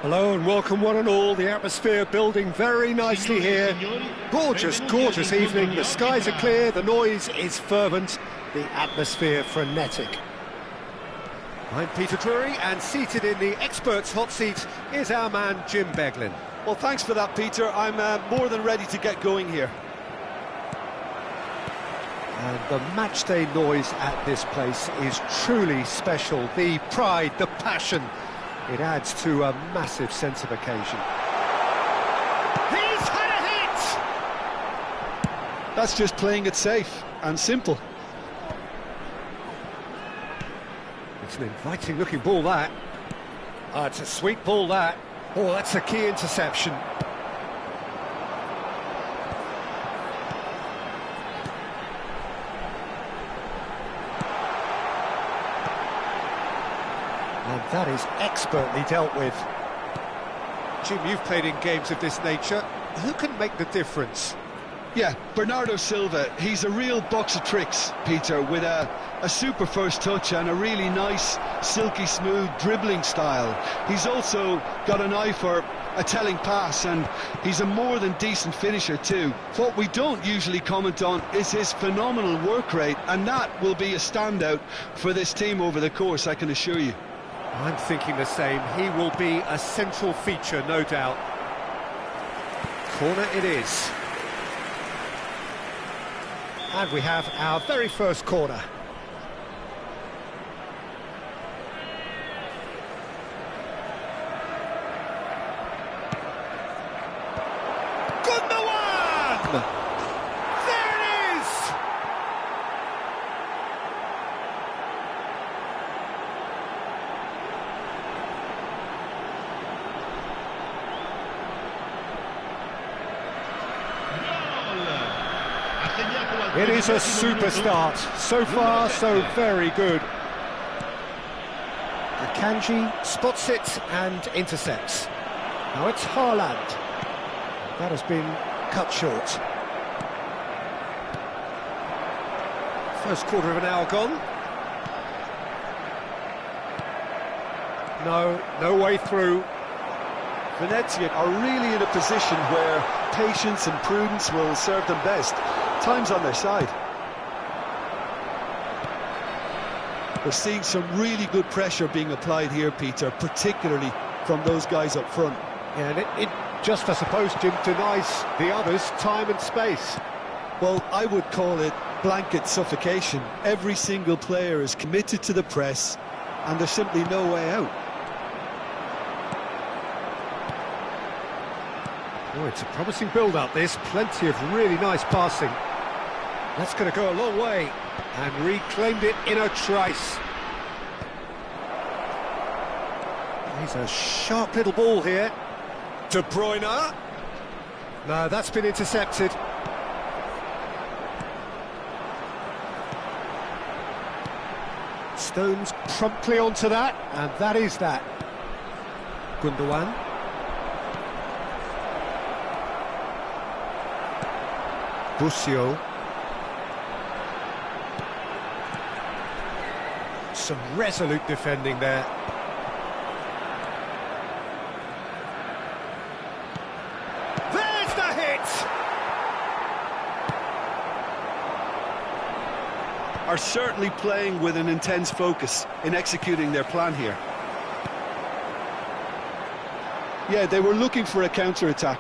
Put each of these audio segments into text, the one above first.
Hello and welcome one and all. The atmosphere building very nicely here. Gorgeous, gorgeous evening. The skies are clear, the noise is fervent, the atmosphere frenetic. I'm Peter Drury, and seated in the experts' hot seat is our man Jim Beglin. Well, thanks for that, Peter. I'm more than ready to get going here. And the matchday noise at this place is truly special. The pride, the passion, it adds to a massive sense of occasion. He's had a hit! That's just playing it safe and simple. It's an inviting looking ball, that. It's a sweet ball, that. Oh, that's a key interception. And that is expertly dealt with. Jim, you've played in games of this nature. Who can make the difference? Yeah, Bernardo Silva. He's a real box of tricks, Peter, with a super first touch and a really nice, silky smooth dribbling style. He's also got an eye for a telling pass, and he's a more than decent finisher too. What we don't usually comment on is his phenomenal work rate, and that will be a standout for this team over the course, I can assure you. I'm thinking the same. He will be a central feature, no doubt. Corner it is. And we have our very first corner. Gundogan! There it is! It is a super start. So far, so very good. Akanji spots it and intercepts. Now it's Haaland. That has been cut short. First quarter of an hour gone. No way through. Venezia are really in a position where patience and prudence will serve them best. Time's on their side. We're seeing some really good pressure being applied here, Peter, particularly from those guys up front. Yeah, and it just, I suppose, Jim, denies the others time and space. Well, I would call it blanket suffocation. Every single player is committed to the press, and there's simply no way out. Oh, it's a promising build-up, this. Plenty of really nice passing. That's going to go a long way. And reclaimed it in a trice. He's a sharp little ball here. De Bruyne. No, that's been intercepted. Stones promptly onto that, and that is that. Gundogan. Busio. Some resolute defending there. There's the hit! Are certainly playing with an intense focus in executing their plan here. Yeah, they were looking for a counter-attack.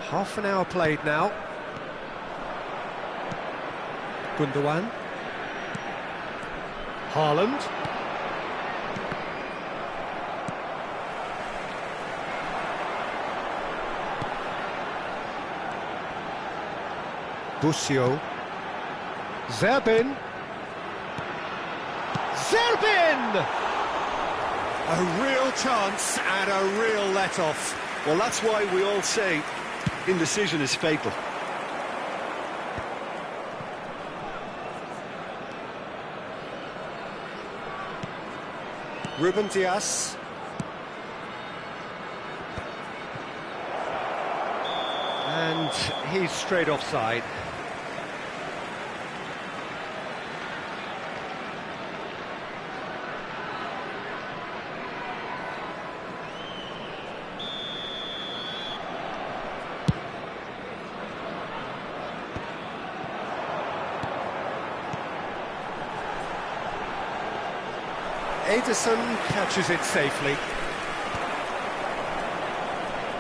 Half an hour played now. Gundogan. Haaland. Busio. Zerbin. Zerbin! A real chance and a real let-off. Well, that's why we all say indecision is fatal. Ruben Dias. And he's straight offside. Ederson catches it safely.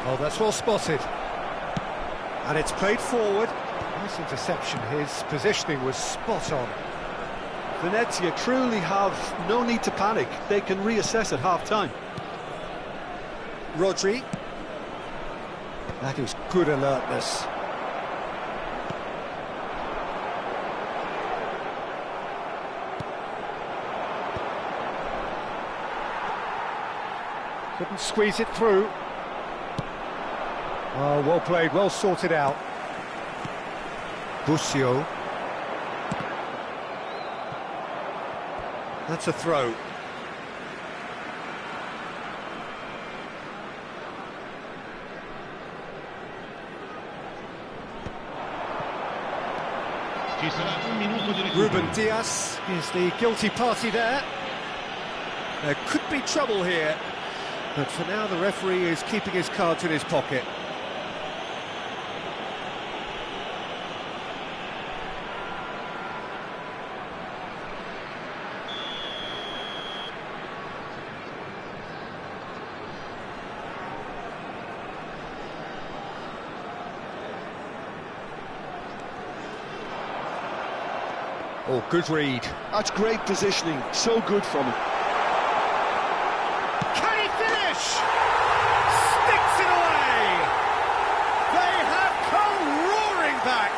Oh, that's well spotted. And it's played forward. Nice interception. His positioning was spot on. Venezia truly have no need to panic. They can reassess at half-time. Rodri. That is good alertness. Couldn't squeeze it through. Oh, well played, well sorted out. Busio. That's a throw. Ruben Dias is the guilty party there. There could be trouble here, but for now the referee is keeping his cards in his pocket. Oh, good read. That's great positioning, so good from him. Can he finish? Sticks it away! They have come roaring back!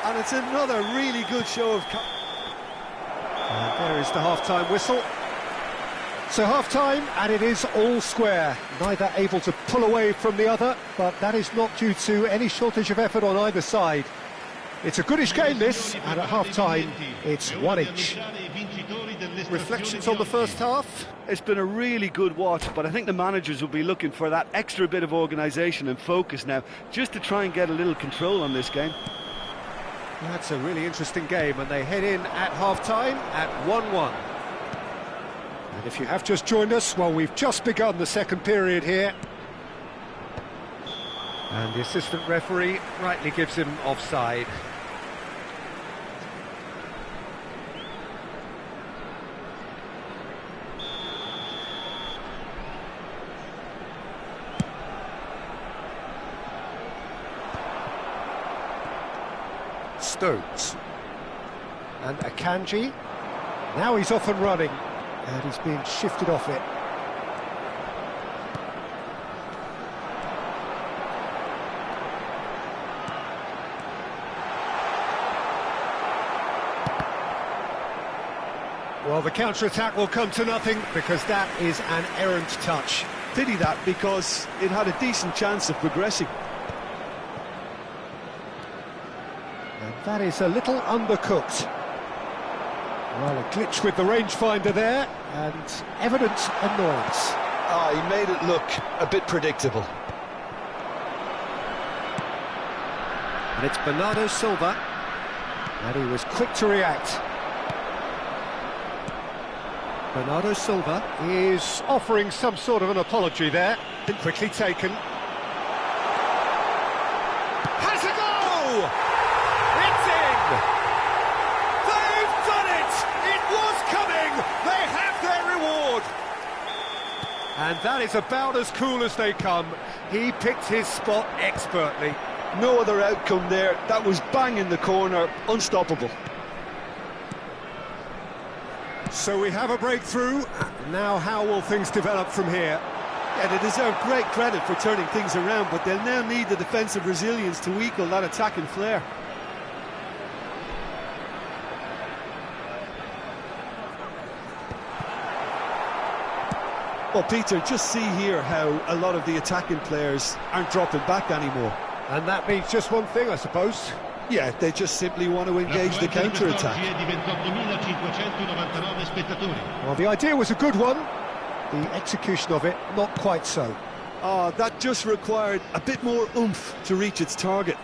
And it's another really good show of... And there is the half-time whistle. So half-time, and it is all square. Neither able to pull away from the other, but that is not due to any shortage of effort on either side. It's a goodish game, this, and at half-time, it's one each. Reflections on the first half? It's been a really good watch, but I think the managers will be looking for that extra bit of organisation and focus now, just to try and get a little control on this game. That's a really interesting game, and they head in at half-time at 1-1. And if you have just joined us, well, we've just begun the second period here. And the assistant referee rightly gives him offside. Stones. And Akanji. Now he's off and running. And he's being shifted off it. Well, the counter-attack will come to nothing because that is an errant touch. Pity that, because it had a decent chance of progressing. And that is a little undercooked. Well, a glitch with the rangefinder there, and evident annoyance. He made it look a bit predictable. And it's Bernardo Silva, and he was quick to react. Bernardo Silva is offering some sort of an apology there. Been quickly taken. Has a go! It's in! They've done it! It was coming! They have their reward! And that is about as cool as they come. He picked his spot expertly. No other outcome there. That was bang in the corner, unstoppable. So we have a breakthrough. Now how will things develop from here? Yeah, they deserve great credit for turning things around, but they'll now need the defensive resilience to equal that attacking flair. Well, Peter, just see here how a lot of the attacking players aren't dropping back anymore. And that means just one thing, I suppose. Yeah, they just simply want to engage the counter-attack. Well, the idea was a good one. The execution of it, not quite so. That just required a bit more oomph to reach its target.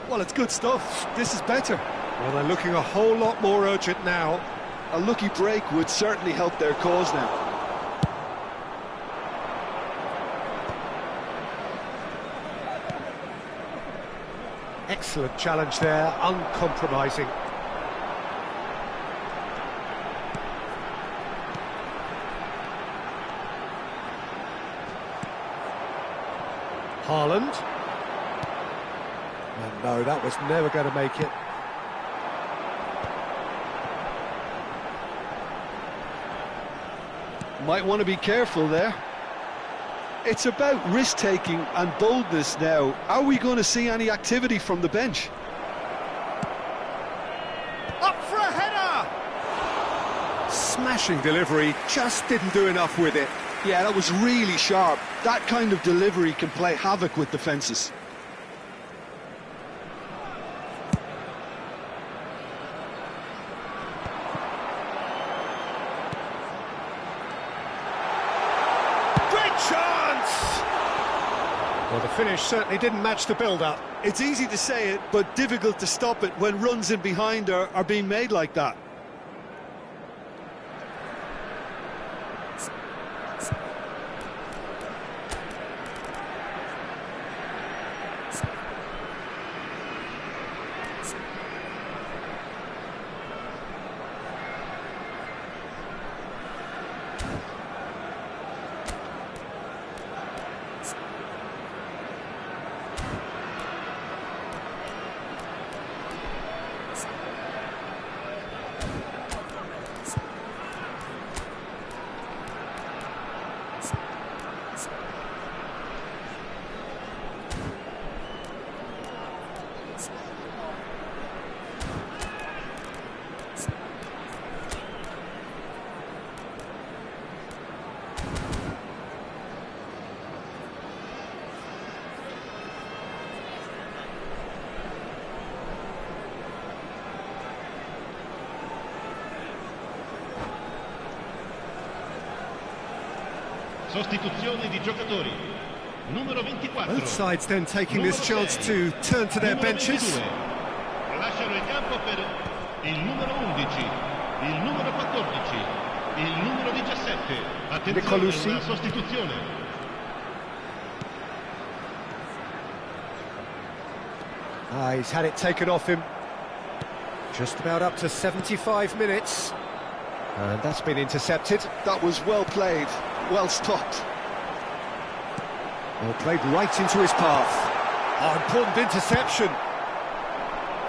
Well, it's good stuff. This is better. Well, they're looking a whole lot more urgent now. A lucky break would certainly help their cause now. Excellent challenge there, uncompromising. Haaland. And no, that was never going to make it. Might want to be careful there. It's about risk-taking and boldness now. Are we going to see any activity from the bench? Up for a header! Smashing delivery, just didn't do enough with it. Yeah, that was really sharp. That kind of delivery can play havoc with defences. Chance! Well, the finish certainly didn't match the build-up. It's easy to say it, but difficult to stop it when runs in behind are being made like that. Sostituzione di giocatori. Numero 24. Both sides then taking this chance to turn to their benches. Lasciano il campo per il numero 11, il numero 14, il numero 17. Attenzione, una sostituzione. He's had it taken off him. Just about up to 75 minutes. And that's been intercepted. That was well played, well stopped. Well, played right into his path. Oh, important interception.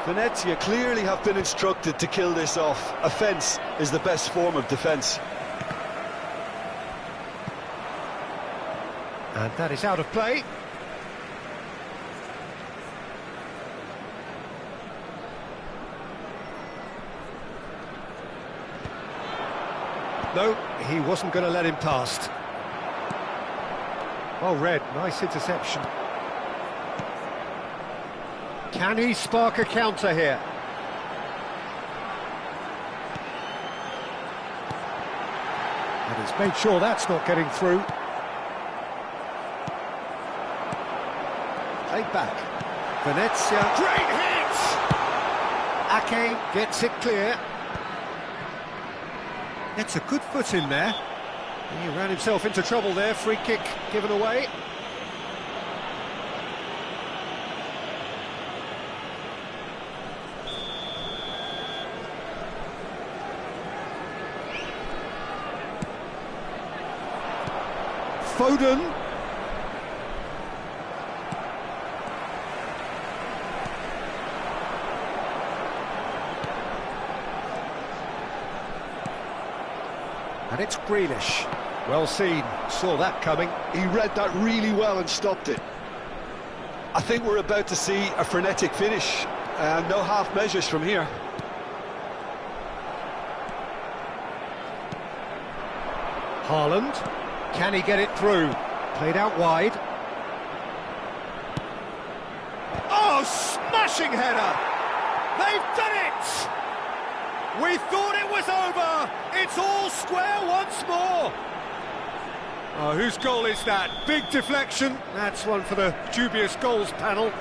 Venezia clearly have been instructed to kill this off. Offence is the best form of defence. And that is out of play. No, he wasn't going to let him past. Well read, nice interception. Can he spark a counter here? And he's made sure that's not getting through. Played back. Venezia. Great hit! Ake gets it clear. Gets a good foot in there. He ran himself into trouble there. Free kick given away. Foden. And it's Grealish. Well seen, saw that coming. He read that really well and stopped it. I think we're about to see a frenetic finish. No half measures from here. Haaland. Can he get it through? Played out wide. Oh, smashing header! They've done it! We thought it was over! It's all square once more! Oh, whose goal is that? Big deflection. That's one for the dubious goals panel.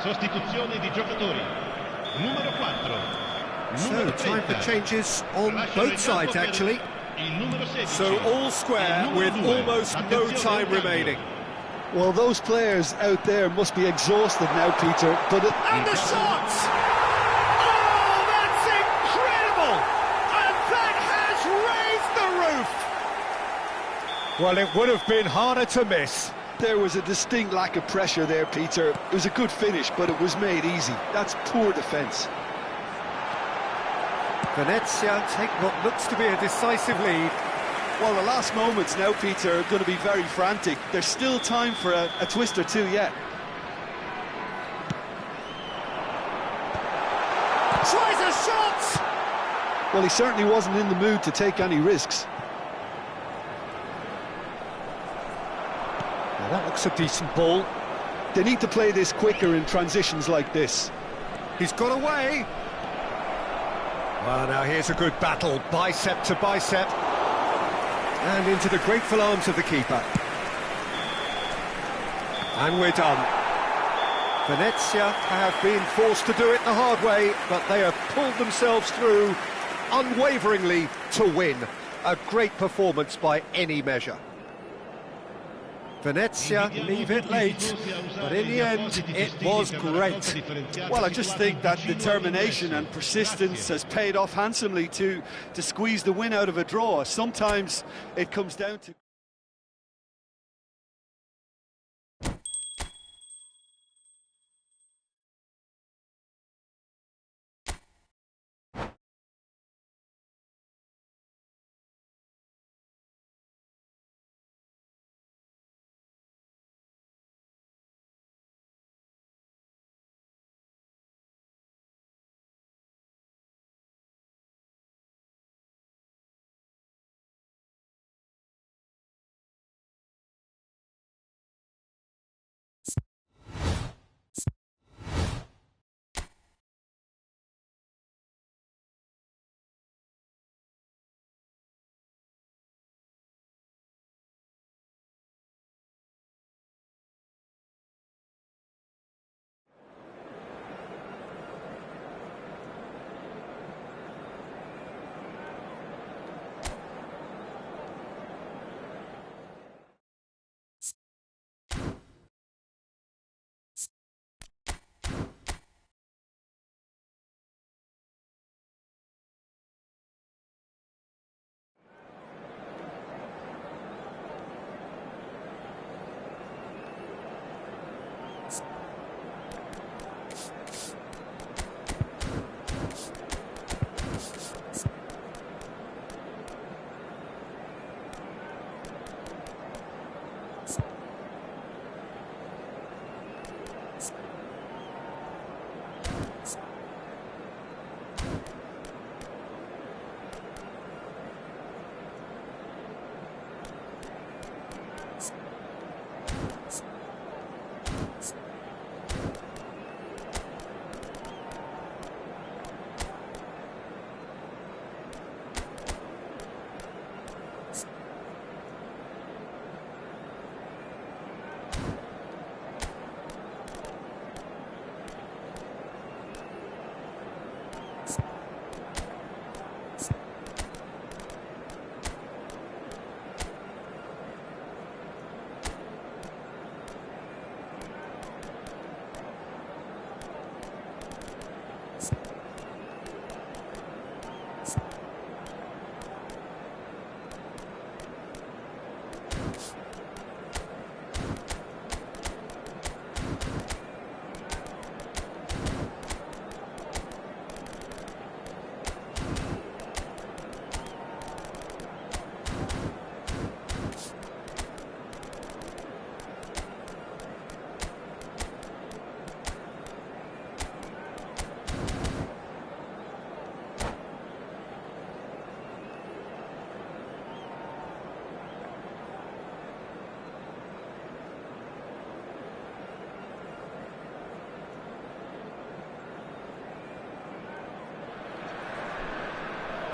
Sostituzione di giocatori. Numero 4. So, time for changes on both sides, actually. So, all square with almost no time remaining. Well, those players out there must be exhausted now, Peter, but... And the shot! Oh, that's incredible! And that has raised the roof! Well, it would have been harder to miss. There was a distinct lack of pressure there, Peter. It was a good finish, but it was made easy. That's poor defence. Venezia take what looks to be a decisive lead. Well, the last moments now, Peter, are going to be very frantic. There's still time for a twist or two yet. Tries a shot! Well, he certainly wasn't in the mood to take any risks. Now that looks a decent ball. They need to play this quicker in transitions like this. He's got away. Well, now here's a good battle, bicep to bicep. And into the grateful arms of the keeper. And we're done. Venezia have been forced to do it the hard way, but they have pulled themselves through unwaveringly to win. A great performance by any measure. Venezia leave it late, but in the end, it was great. Well, I just think that determination and persistence has paid off handsomely to squeeze the win out of a draw. Sometimes it comes down to...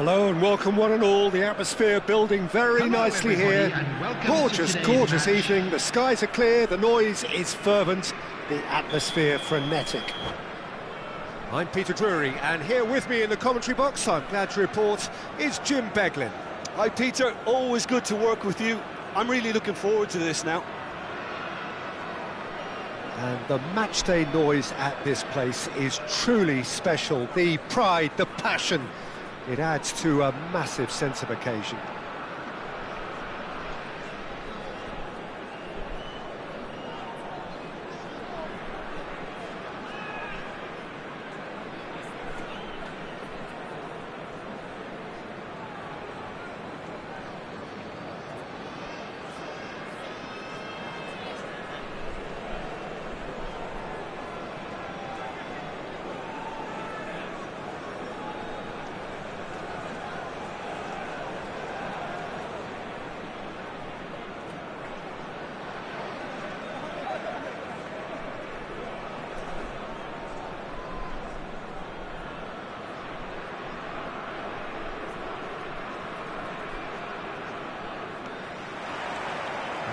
Hello and welcome one and all. The atmosphere building very nicely here. Gorgeous, gorgeous evening. The skies are clear, the noise is fervent, the atmosphere frenetic. I'm Peter Drury, and here with me in the commentary box, I'm glad to report, is Jim Beglin. Hi Peter, always good to work with you. I'm really looking forward to this now. And the matchday noise at this place is truly special. The pride, the passion, it adds to a massive sense of occasion.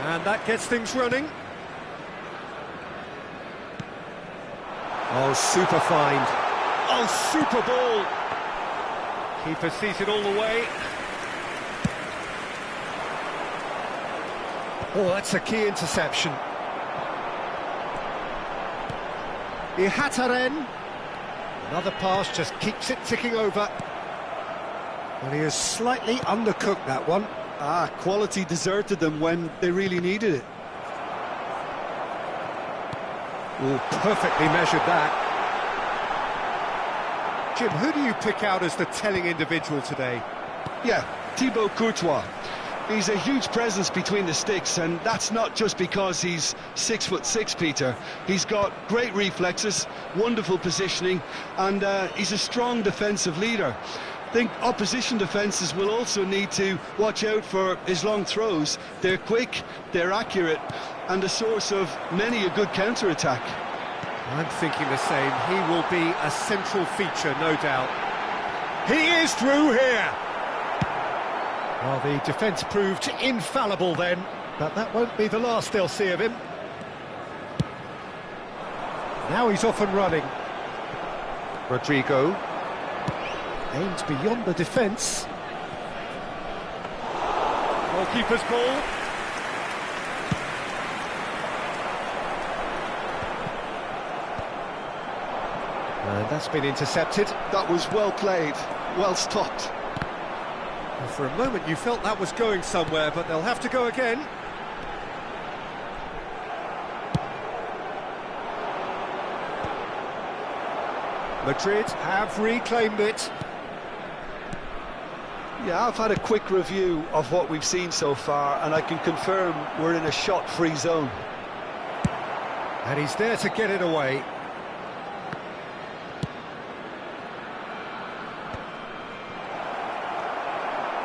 And that gets things running. Oh, super find. Oh, super ball. Keeper sees it all the way. Oh, that's a key interception. Ihataren. Another pass just keeps it ticking over. Well, he has slightly undercooked that one. Quality deserted them when they really needed it. Oh, perfectly measured that. Jim, who do you pick out as the telling individual today? Yeah, Thibaut Courtois. He's a huge presence between the sticks, and that's not just because he's 6'6", Peter. He's got great reflexes, wonderful positioning, and he's a strong defensive leader. I think opposition defences will also need to watch out for his long throws. They're quick, they're accurate, and a source of many a good counter-attack. I'm thinking the same. He will be a central feature, no doubt. He is through here! Well, the defence proved infallible then, but that won't be the last they'll see of him. Now he's off and running. Rodrigo. Aims beyond the defence. Goalkeeper's ball. And that's been intercepted. That was well played, well stopped. Well, for a moment you felt that was going somewhere, but they'll have to go again. Madrid have reclaimed it. Yeah, I've had a quick review of what we've seen so far, and I can confirm we're in a shot-free zone. And he's there to get it away.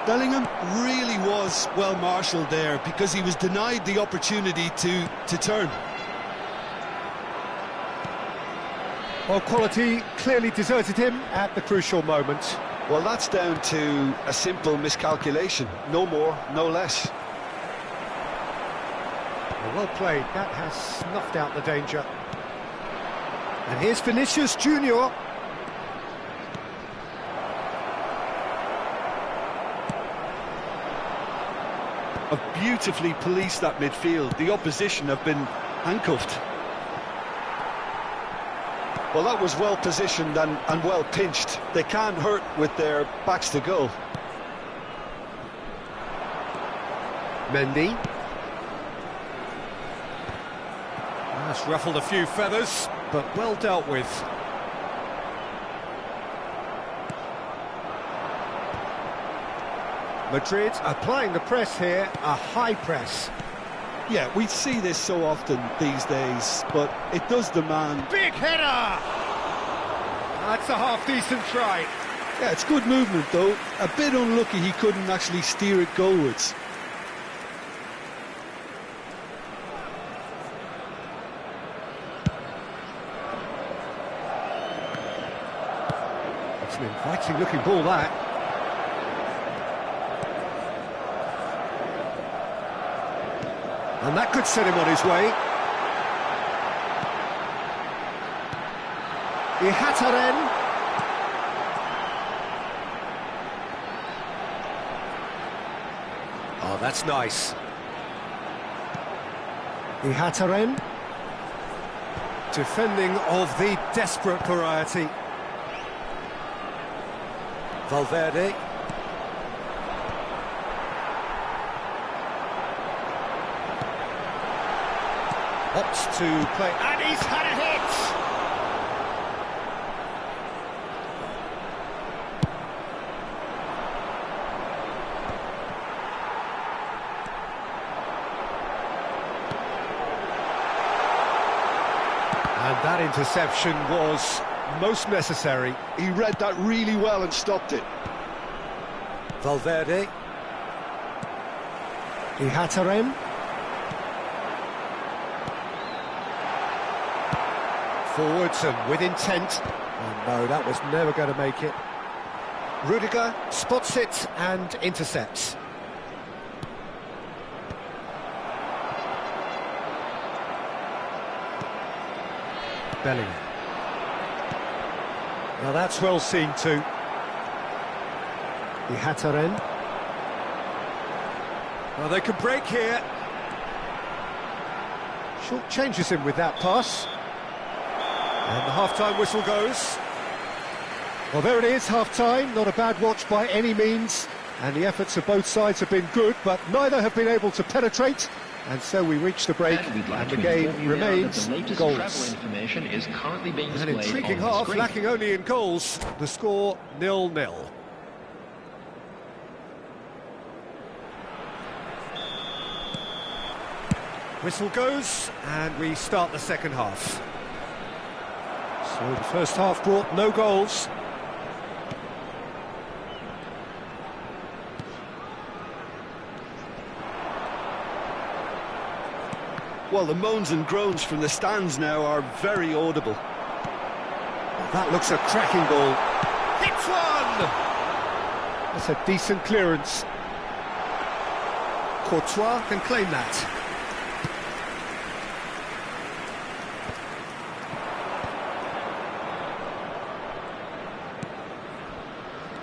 Bellingham really was well marshalled there because he was denied the opportunity to turn. Well, quality clearly deserted him at the crucial moment. Well, that's down to a simple miscalculation. No more, no less. Well played. That has snuffed out the danger. And here's Vinicius Junior. Have beautifully policed that midfield. The opposition have been handcuffed. Well, that was well positioned and well pinched. They can't hurt with their backs to goal. Mendy. That's ruffled a few feathers, but well dealt with. Madrid applying the press here, a high press. Yeah, we see this so often these days, but it does demand... Big header! That's a half-decent try. Yeah, it's good movement, though. A bit unlucky he couldn't actually steer it goalwards. It's an inviting-looking ball, that. And that could set him on his way. Ihataren. Oh, that's nice. Ihataren. Defending of the desperate variety. Valverde. Opts to play, and he's had a hit! And that interception was most necessary. He read that really well and stopped it. Valverde. Ihataren. Forwards and with intent. Oh no, that was never going to make it. Rudiger spots it and intercepts. Bellingham. Now that's well seen too. Ihataren. Well, they can break here. Short changes him with that pass. And the half-time whistle goes. Well, there it is, half-time. Not a bad watch by any means. And the efforts of both sides have been good, but neither have been able to penetrate. And so we reach the break, and the game remains goals. An intriguing half, lacking only in goals. The score 0-0. Whistle goes, and we start the second half. So the first half brought no goals. Well, the moans and groans from the stands now are very audible. Well, that looks a cracking ball. Hits one! That's a decent clearance. Courtois can claim that.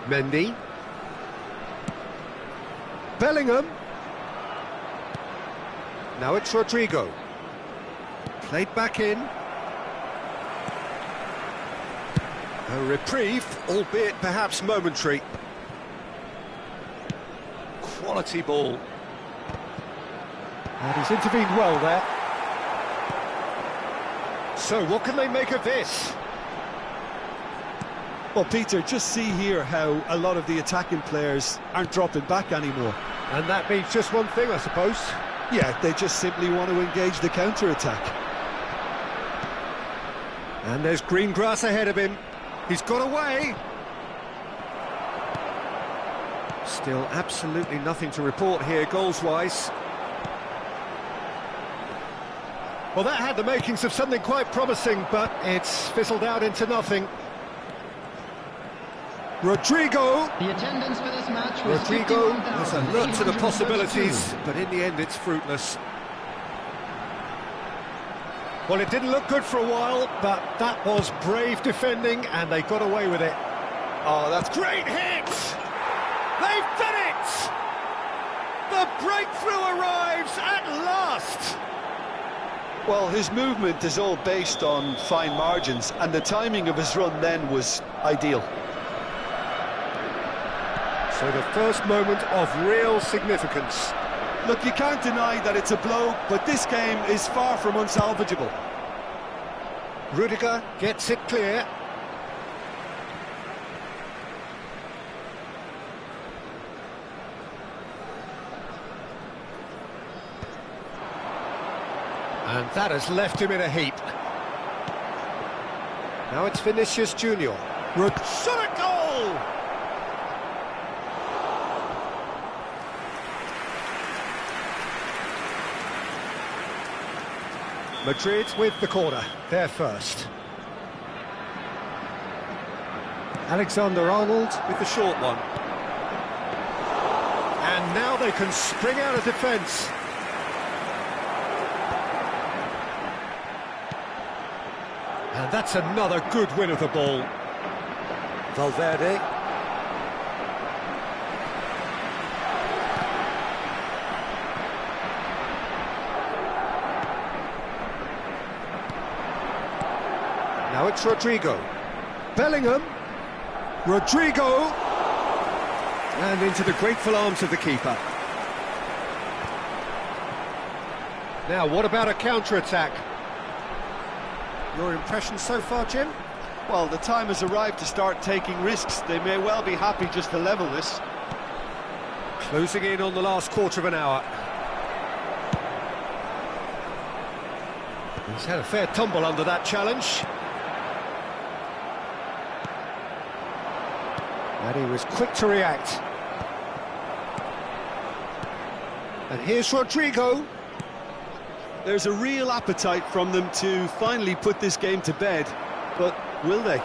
Mendy. Bellingham. Now it's Rodrigo. Played back in. A reprieve, albeit perhaps momentary. Quality ball. And he's intervened well there. So what can they make of this? Well, Peter, just see here how a lot of the attacking players aren't dropping back anymore. And that means just one thing, I suppose. Yeah, they just simply want to engage the counter-attack. And there's green grass ahead of him. He's got away. Still absolutely nothing to report here, goals-wise. Well, that had the makings of something quite promising, but it's fizzled out into nothing. Rodrigo. The attendance for this match was Rodrigo was alert to the possibilities, but in the end it's fruitless. Well, it didn't look good for a while, but that was brave defending, and they got away with it. Oh, that's great hit! They've done it! The breakthrough arrives at last! Well, his movement is all based on fine margins, and the timing of his run then was ideal. So the first moment of real significance. Look, you can't deny that it's a blow, but this game is far from unsalvageable. Rudiger gets it clear. And that has left him in a heap. Now it's Vinicius Junior. Shot a goal! Madrid with the corner, they're first. Alexander-Arnold with the short one. And now they can spring out of defence. And that's another good win of the ball. Valverde. Now it's Rodrigo. Bellingham. Rodrigo. And into the grateful arms of the keeper. Now, what about a counter-attack? Your impression so far, Jim? Well, the time has arrived to start taking risks. They may well be happy just to level this. Closing in on the last quarter of an hour. He's had a fair tumble under that challenge. And he was quick to react. And here's Rodrigo. There's a real appetite from them to finally put this game to bed, but will they?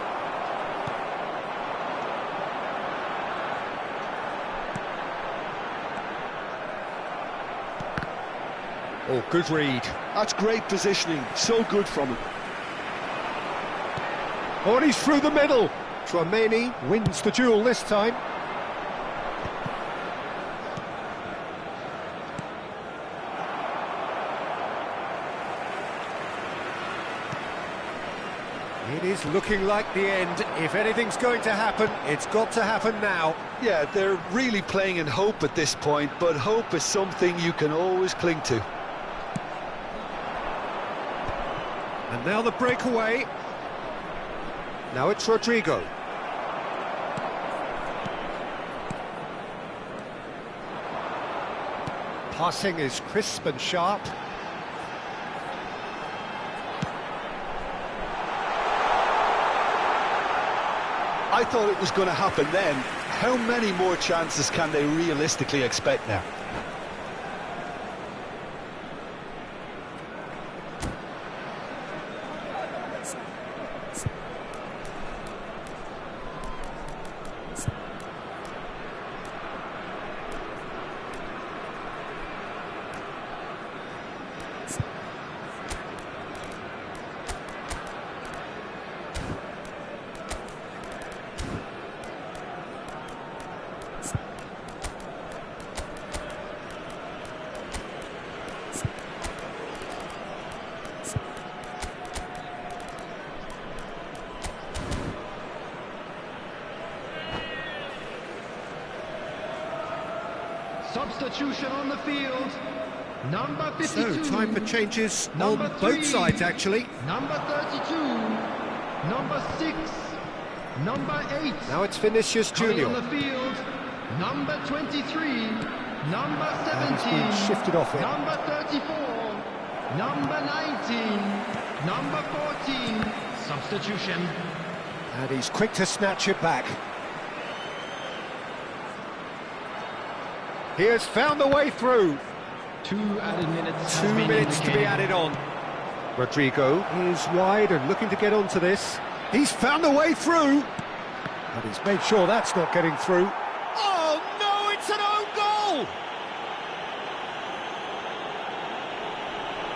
Oh, good read. That's great positioning, so good from him. Oh, and he's through the middle. Tchouaméni wins the duel this time. It is looking like the end. If anything's going to happen, it's got to happen now. Yeah, they're really playing in hope at this point, but hope is something you can always cling to. And now the breakaway. Now it's Rodrigo. Passing is crisp and sharp. I thought it was going to happen then. How many more chances can they realistically expect now? Substitution on the field. Number 52. So, time for changes on Number both 3. sides, actually. Number 32. Number 6. Number 8. Now it's Vinicius Coming Junior. on the field. Number 23. Number 17. he's been shifted off it. Number 34. Number 19. Number 14. Substitution. And he's quick to snatch it back. He has found the way through. 2 added minutes. 2 minutes to be added on. Rodrigo is wide and looking to get onto this. He's found the way through. And he's made sure that's not getting through. Oh no, it's an own goal!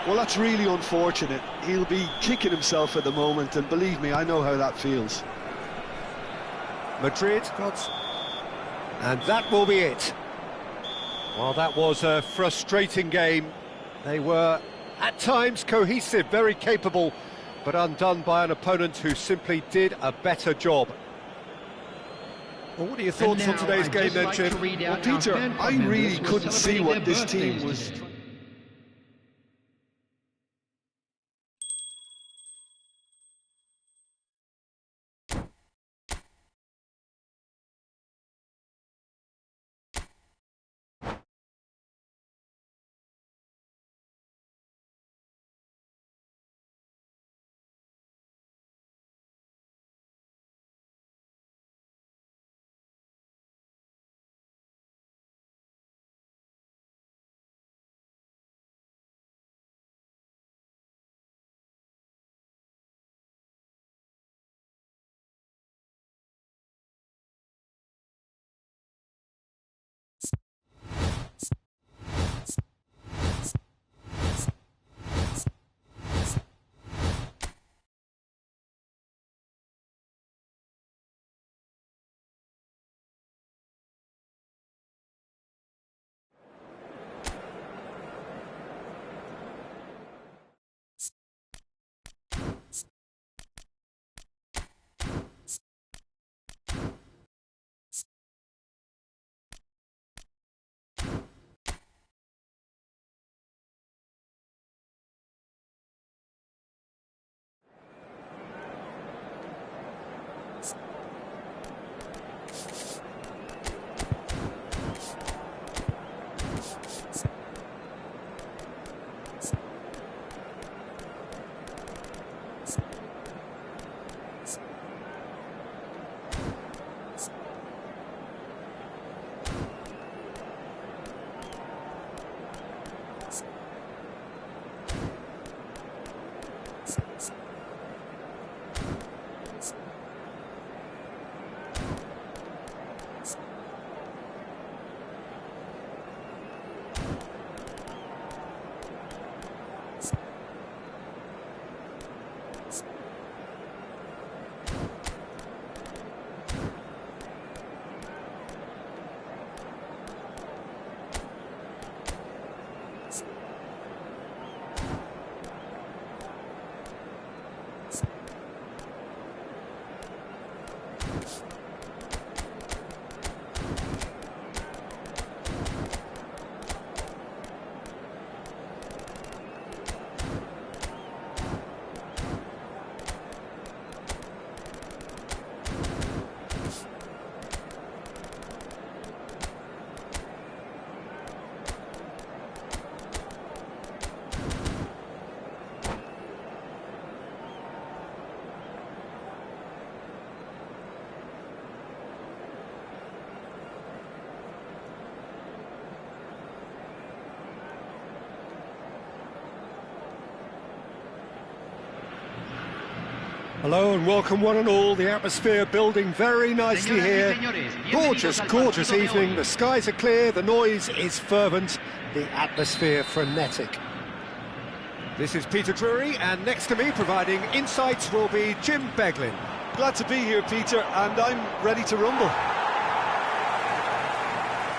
Well, that's really unfortunate. He'll be kicking himself at the moment, and believe me, I know how that feels. Madrid got... And that will be it. Well, that was a frustrating game. They were, at times, cohesive, very capable, but undone by an opponent who simply did a better job. Well, what are your thoughts on today's game then, Jim? Well, Peter, I really couldn't see what this team was Hello and welcome one and all. The atmosphere building very nicely here. Gorgeous, gorgeous evening. The skies are clear, the noise is fervent, the atmosphere frenetic. This is Peter Drury, and next to me providing insights will be Jim Beglin. Glad to be here, Peter, and I'm ready to rumble.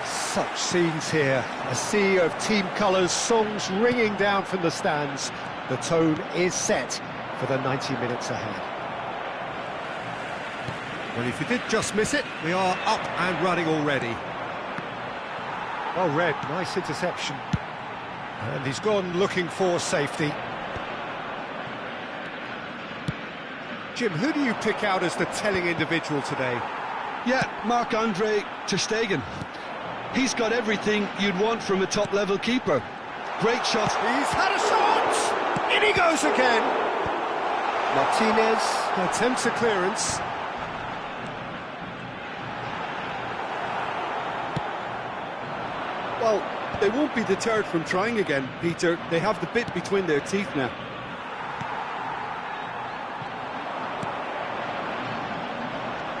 Such scenes here. A sea of team colours, songs ringing down from the stands. The tone is set for the 90 minutes ahead. Well, if you did just miss it, we are up and running already. Well read, nice interception. And he's gone looking for safety. Jim, who do you pick out as the telling individual today? Yeah, Marc-Andre ter Stegen. He's got everything you'd want from a top-level keeper. Great shot. He's had a shot! In he goes again! Martinez attempts a clearance. Well, they won't be deterred from trying again, Peter. They have the bit between their teeth now.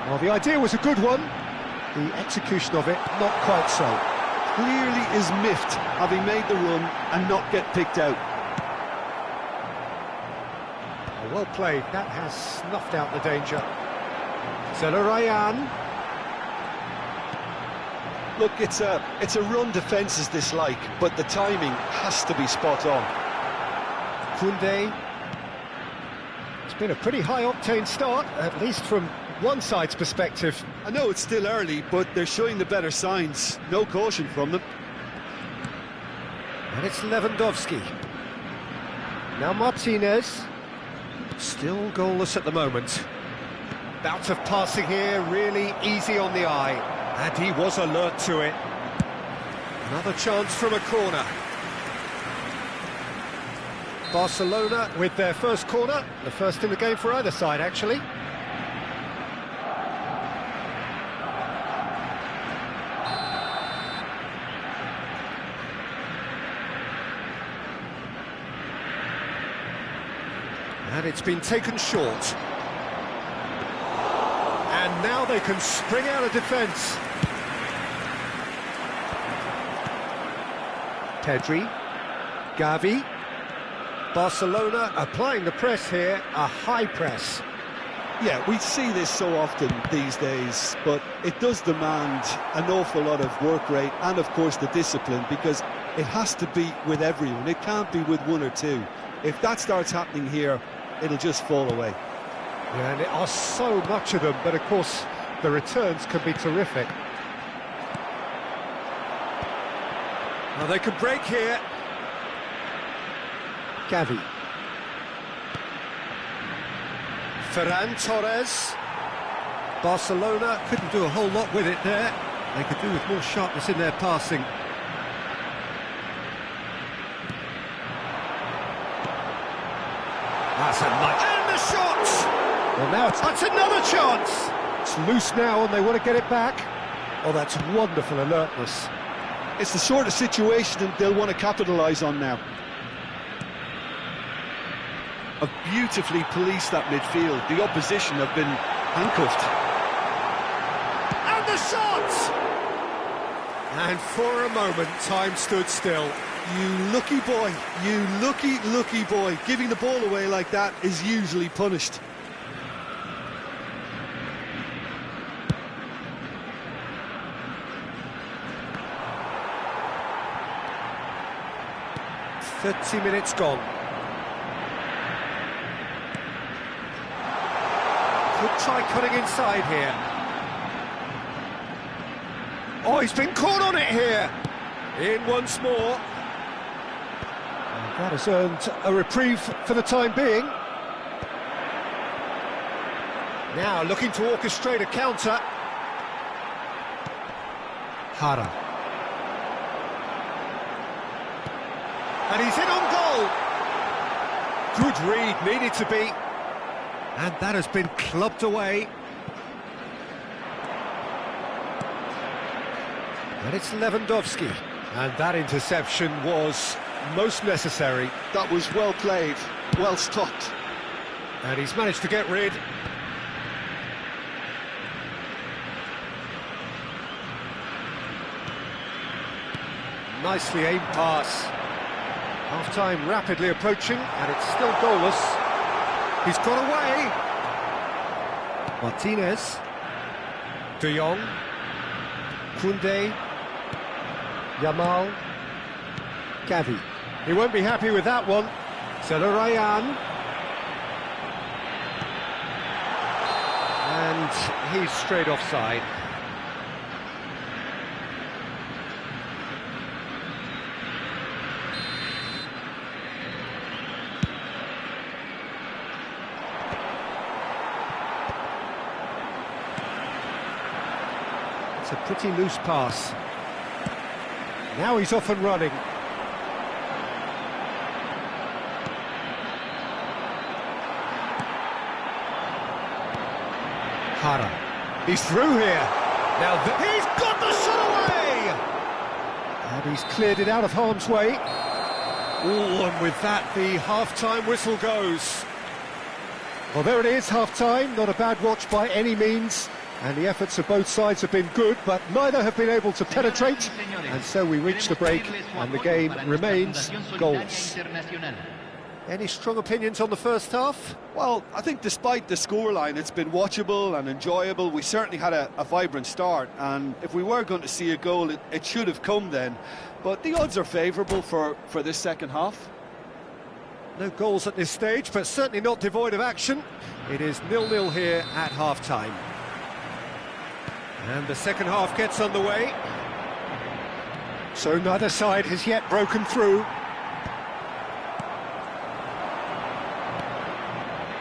Well, the idea was a good one. The execution of it, not quite so. Clearly is miffed, having made the run and not get picked out. Well played, that has snuffed out the danger. Zelarayan. Look, it's a run defence dislike, but the timing has to be spot on. Koundé. It's been a pretty high-octane start, at least from one side's perspective. I know it's still early, but they're showing the better signs. No caution from them. And it's Lewandowski. Now Martinez. Still goalless at the moment. Bout of passing here, really easy on the eye. And he was alert to it. Another chance from a corner. Barcelona with their first corner. The first in the game for either side, actually. And it's been taken short. And now they can spring out of defence. Pedri, Gavi, Barcelona applying the press here, a high press. Yeah, we see this so often these days, but it does demand an awful lot of work rate and, of course, the discipline, because it has to be with everyone. It can't be with one or two. If that starts happening here, it'll just fall away. Yeah, and there are so much of them, but of course the returns can be terrific. Now they can break here. Gavi. Ferran Torres. Barcelona couldn't do a whole lot with it there. They could do with more sharpness in their passing. That's a nice... And the shot! Well, now that's another chance! It's loose now and they want to get it back. Oh, that's wonderful alertness. It's the sort of situation they'll want to capitalise on now. Have beautifully policed that midfield. The opposition have been handcuffed. And the shot! And for a moment, time stood still. You lucky boy, you lucky boy. Giving the ball away like that is usually punished. "30 minutes gone. Could try cutting inside here. Oh, he's been caught on it here. In once more. And that has earned a reprieve for the time being. Now looking to orchestrate a counter. Jara. And he's in on goal. Good read, needed to be. And that has been clubbed away. And it's Lewandowski. And that interception was most necessary. That was well played, well stopped. And he's managed to get rid. Nicely aimed pass. Half-time rapidly approaching, and it's still goalless. He's got away. Martinez. De Jong. Koundé. Yamal. Gavi. He won't be happy with that one. Zelarayan. And he's straight offside. It's a pretty loose pass. Now he's off and running. Hara. He's through here. Now he's got the shot away! And he's cleared it out of harm's way. Oh, and with that, the half-time whistle goes. Well, there it is, half-time. Not a bad watch by any means. And the efforts of both sides have been good, but neither have been able to penetrate. And so we reach the break, and the game remains goalless. Any strong opinions on the first half? Well, I think despite the scoreline, it's been watchable and enjoyable. We certainly had a vibrant start, and if we were going to see a goal, it should have come then. But the odds are favourable for this second half. No goals at this stage, but certainly not devoid of action. It is 0-0 here at half-time. And the second half gets underway. So neither side has yet broken through.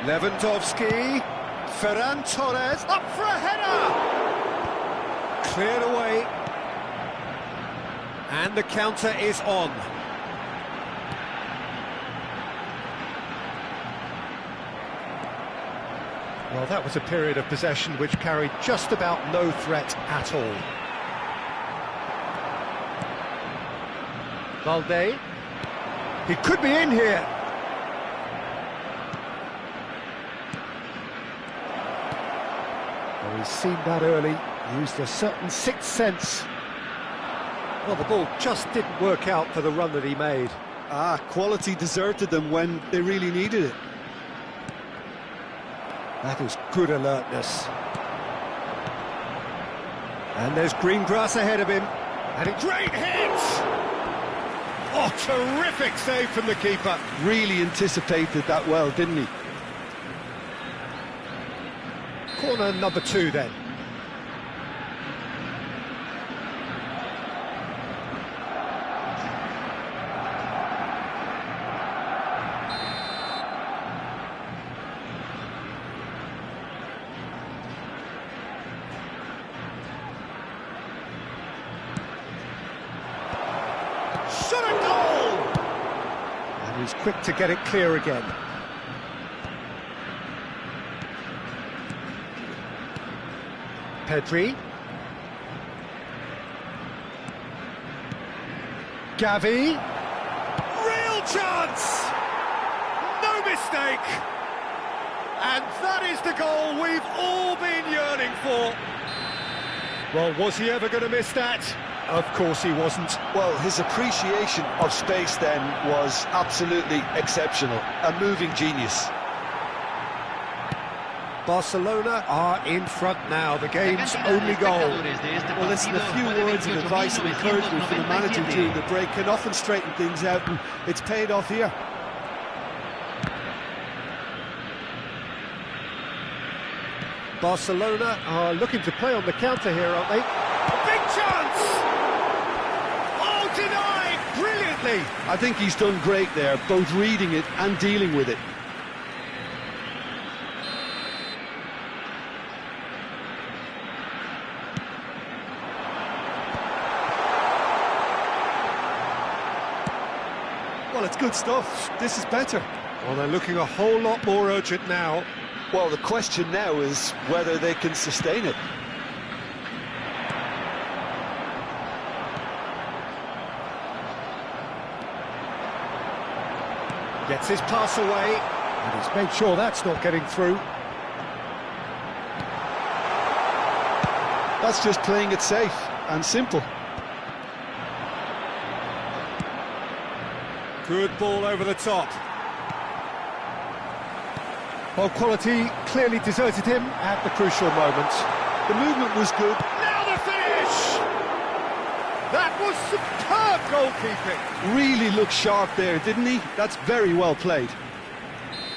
Lewandowski, Ferran Torres, up for a header! Cleared away. And the counter is on. Well, that was a period of possession which carried just about no threat at all. Valde. He could be in here. Well, he's seen that early, used a certain sixth sense. Well, the ball just didn't work out for the run that he made. Quality deserted them when they really needed it. That is good alertness. And there's green grass ahead of him. And a great hit! Oh, terrific save from the keeper. Really anticipated that well, didn't he? Corner number 2 then. Shot a goal! And he's quick to get it clear again. Pedri. Gavi. Real chance! No mistake! And that is the goal we've all been yearning for. Well, was he ever going to miss that? Of course he wasn't. Well, his appreciation of space then was absolutely exceptional. A moving genius. Barcelona are in front now, the game's only goal. Well, listen, a few words of advice and encouragement from the manager during the break can often straighten things out, and it's paid off here. Barcelona are looking to play on the counter here, aren't they? A big chance! Oh, denied! Brilliantly! I think he's done great there, both reading it and dealing with it. Well, it's good stuff. This is better. Well, they're looking a whole lot more urgent now. Well, the question now is whether they can sustain it. Gets his pass away. And he's made sure that's not getting through. That's just playing it safe and simple. Good ball over the top. Well, quality clearly deserted him at the crucial moment. The movement was good. Now the finish! That was superb goalkeeping. Really looked sharp there, didn't he? That's very well played.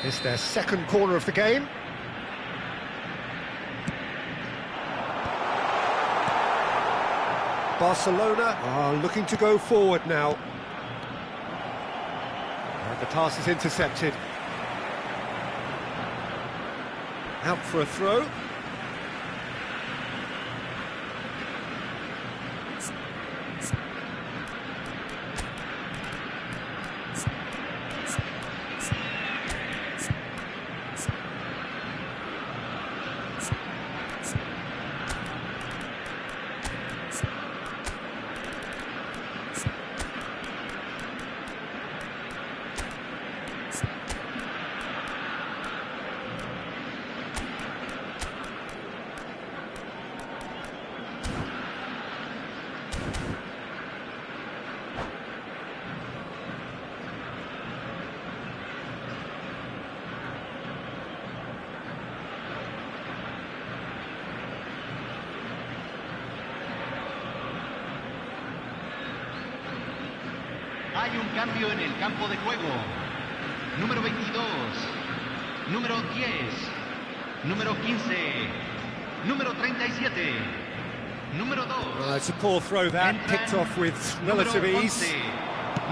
It's their second corner of the game. Barcelona are looking to go forward now. And the pass is intercepted. Out for a throw. Hay un cambio en el campo de juego. Número 22, número 10, número 15, número 37, número 2. It's a poor throw that, picked off with relative ease.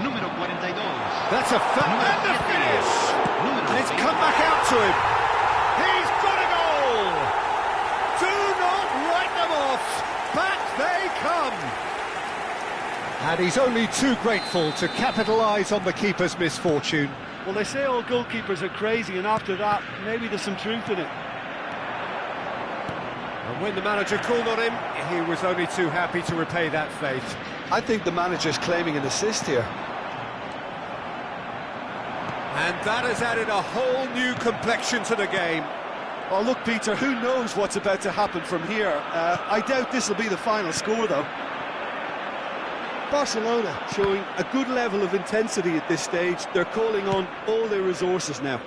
Número 42. That's a and the finish! And it's come back out to him. He's got a goal! Do not write them off. Back they come. And he's only too grateful to capitalise on the keeper's misfortune. Well, they say all goalkeepers are crazy, and after that, maybe there's some truth in it. And when the manager called on him, he was only too happy to repay that faith. I think the manager's claiming an assist here. And that has added a whole new complexion to the game. Oh, look, Peter, who knows what's about to happen from here? I doubt this will be the final score, though. Barcelona showing a good level of intensity at this stage. They're calling on all their resources now.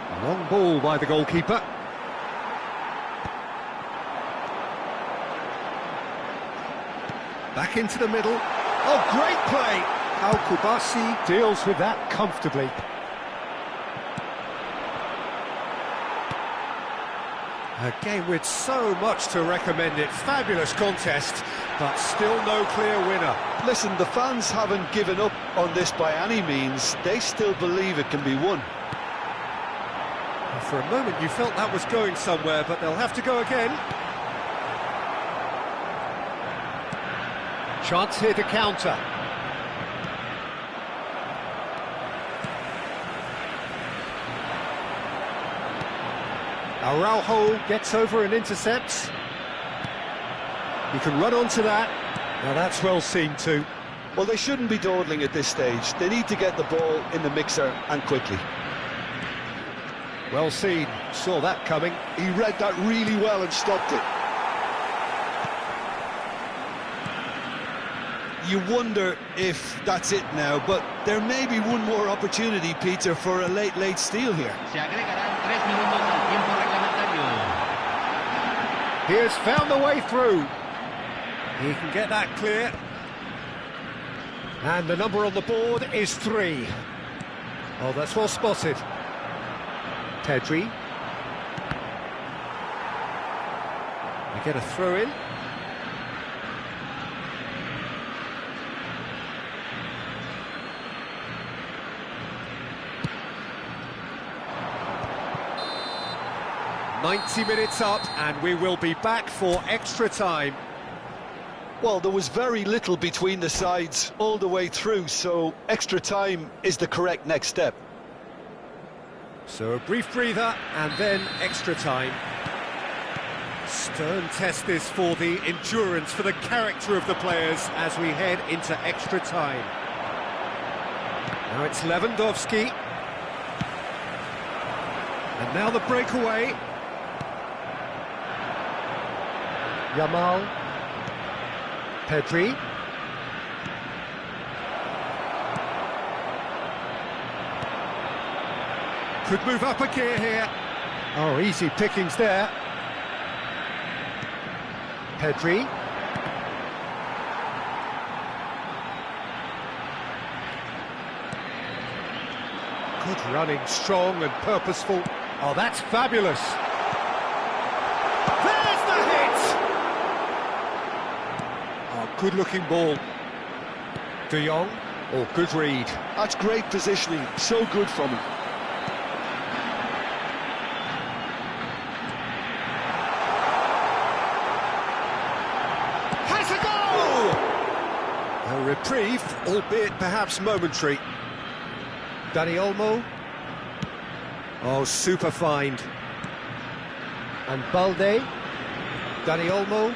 A long ball by the goalkeeper. Back into the middle. Oh, great play! Al Kubasi deals with that comfortably. A game with so much to recommend it. Fabulous contest, but still no clear winner. Listen, the fans haven't given up on this by any means. They still believe it can be won. For a moment you felt that was going somewhere, but they'll have to go again. Chance here to counter. Araujo gets over and intercepts. You can run onto that. Now that's well seen too. Well, they shouldn't be dawdling at this stage. They need to get the ball in the mixer, and quickly. Well seen. Saw that coming. He read that really well and stopped it. You wonder if that's it now, but there may be one more opportunity, Peter, for a late steal here. Se agregarán 3 minutos al tiempo reglamentario. He has found the way through. He can get that clear. And the number on the board is 3. Oh, that's well spotted. Pedri. We get a throw in. "90 minutes up, and we will be back for extra time." Well, there was very little between the sides all the way through, so extra time is the correct next step. So a brief breather, and then extra time. Stern test this for the endurance, for the character of the players as we head into extra time. Now it's Lewandowski. And now the breakaway. Yamal. Pedri. Could move up a gear here. Oh, easy pickings there. Pedri. Good running, strong and purposeful. Oh, that's fabulous. There's the hit! Oh, good-looking ball. De Jong. Oh, good read. That's great positioning, so good from him. Has a goal! A reprieve, albeit perhaps momentary. Dani Olmo. Oh, super find. And Balde. Dani Olmo.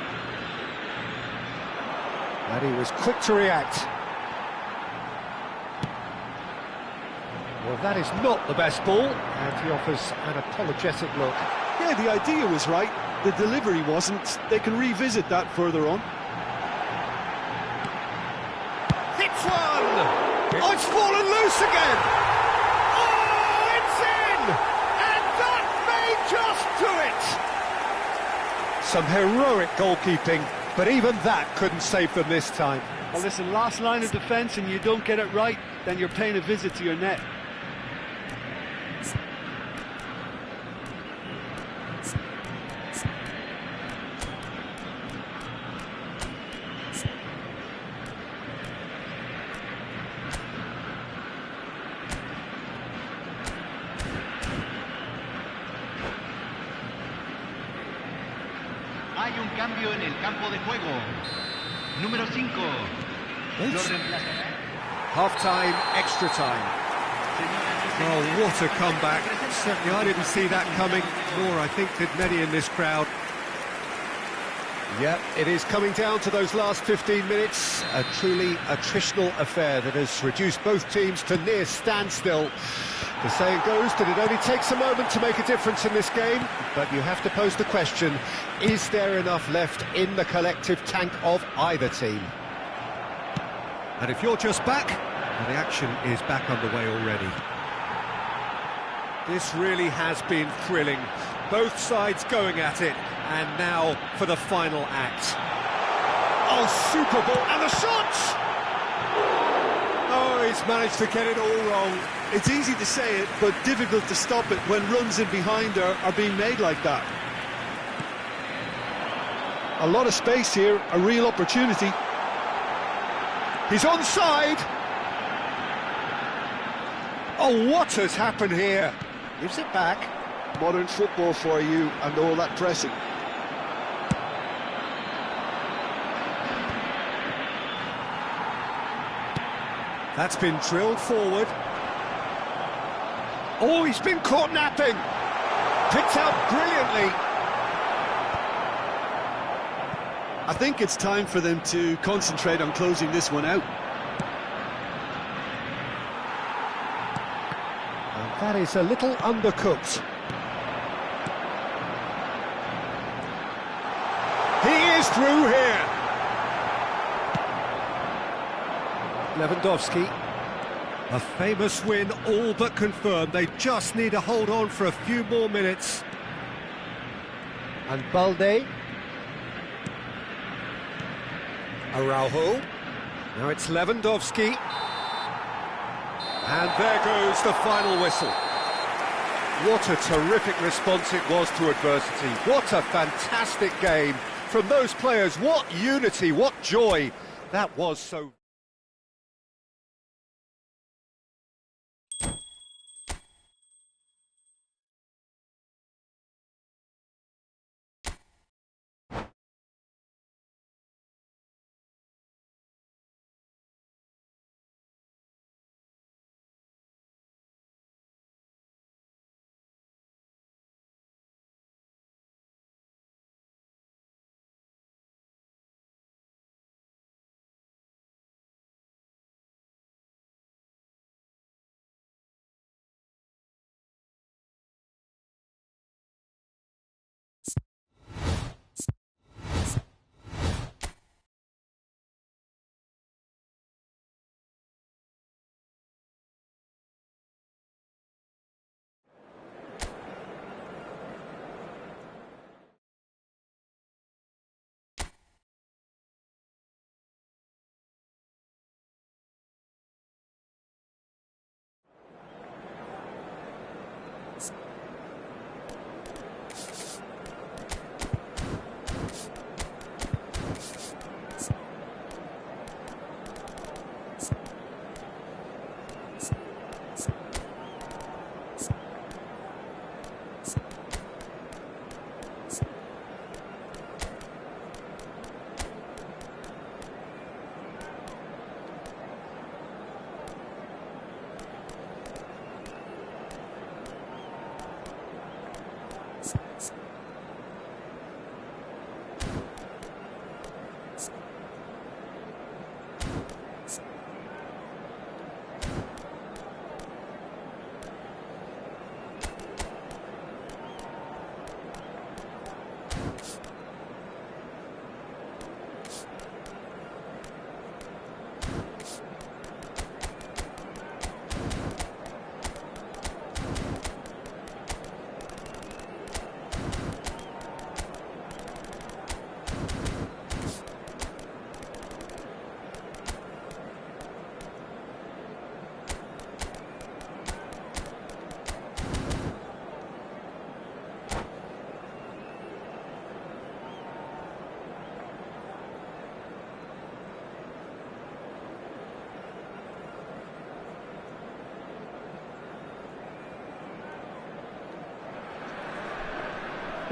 And he was quick to react. Well, that is not the best ball, and he offers an apologetic look. Yeah, the idea was right, the delivery wasn't. They can revisit that further on. Hits one! Oh, it's fallen loose again! Oh, it's in! And that may just do it! Some heroic goalkeeping, but even that couldn't save them this time. Well, listen, last line of defence and you don't get it right, then you're paying a visit to your net. Hay un cambio en el campo de juego. Número 5. Lo reemplazará. Half-time, extra time. Oh, what a comeback. Certainly I didn't see that coming, nor I think did many in this crowd. Yep, it is coming down to those last 15 minutes. A truly attritional affair that has reduced both teams to near standstill. The saying goes that it only takes a moment to make a difference in this game, but you have to pose the question, is there enough left in the collective tank of either team? And if you're just back, well, the action is back underway already. This really has been thrilling. Both sides going at it, and now for the final act. Oh, super ball, and the shot! Oh, he's managed to get it all wrong. It's easy to say it, but difficult to stop it when runs in behind are being made like that. A lot of space here, a real opportunity. He's onside! Oh, what has happened here? Gives it back. Modern football for you and all that pressing. That's been drilled forward. Oh, he's been caught napping. Picked out brilliantly. I think it's time for them to concentrate on closing this one out. And that is a little undercooked. He is through here. Lewandowski. A famous win, all but confirmed. They just need to hold on for a few more minutes. And Balde. Araujo. Now it's Lewandowski. And there goes the final whistle. What a terrific response it was to adversity. What a fantastic game from those players. What unity, what joy. That was so...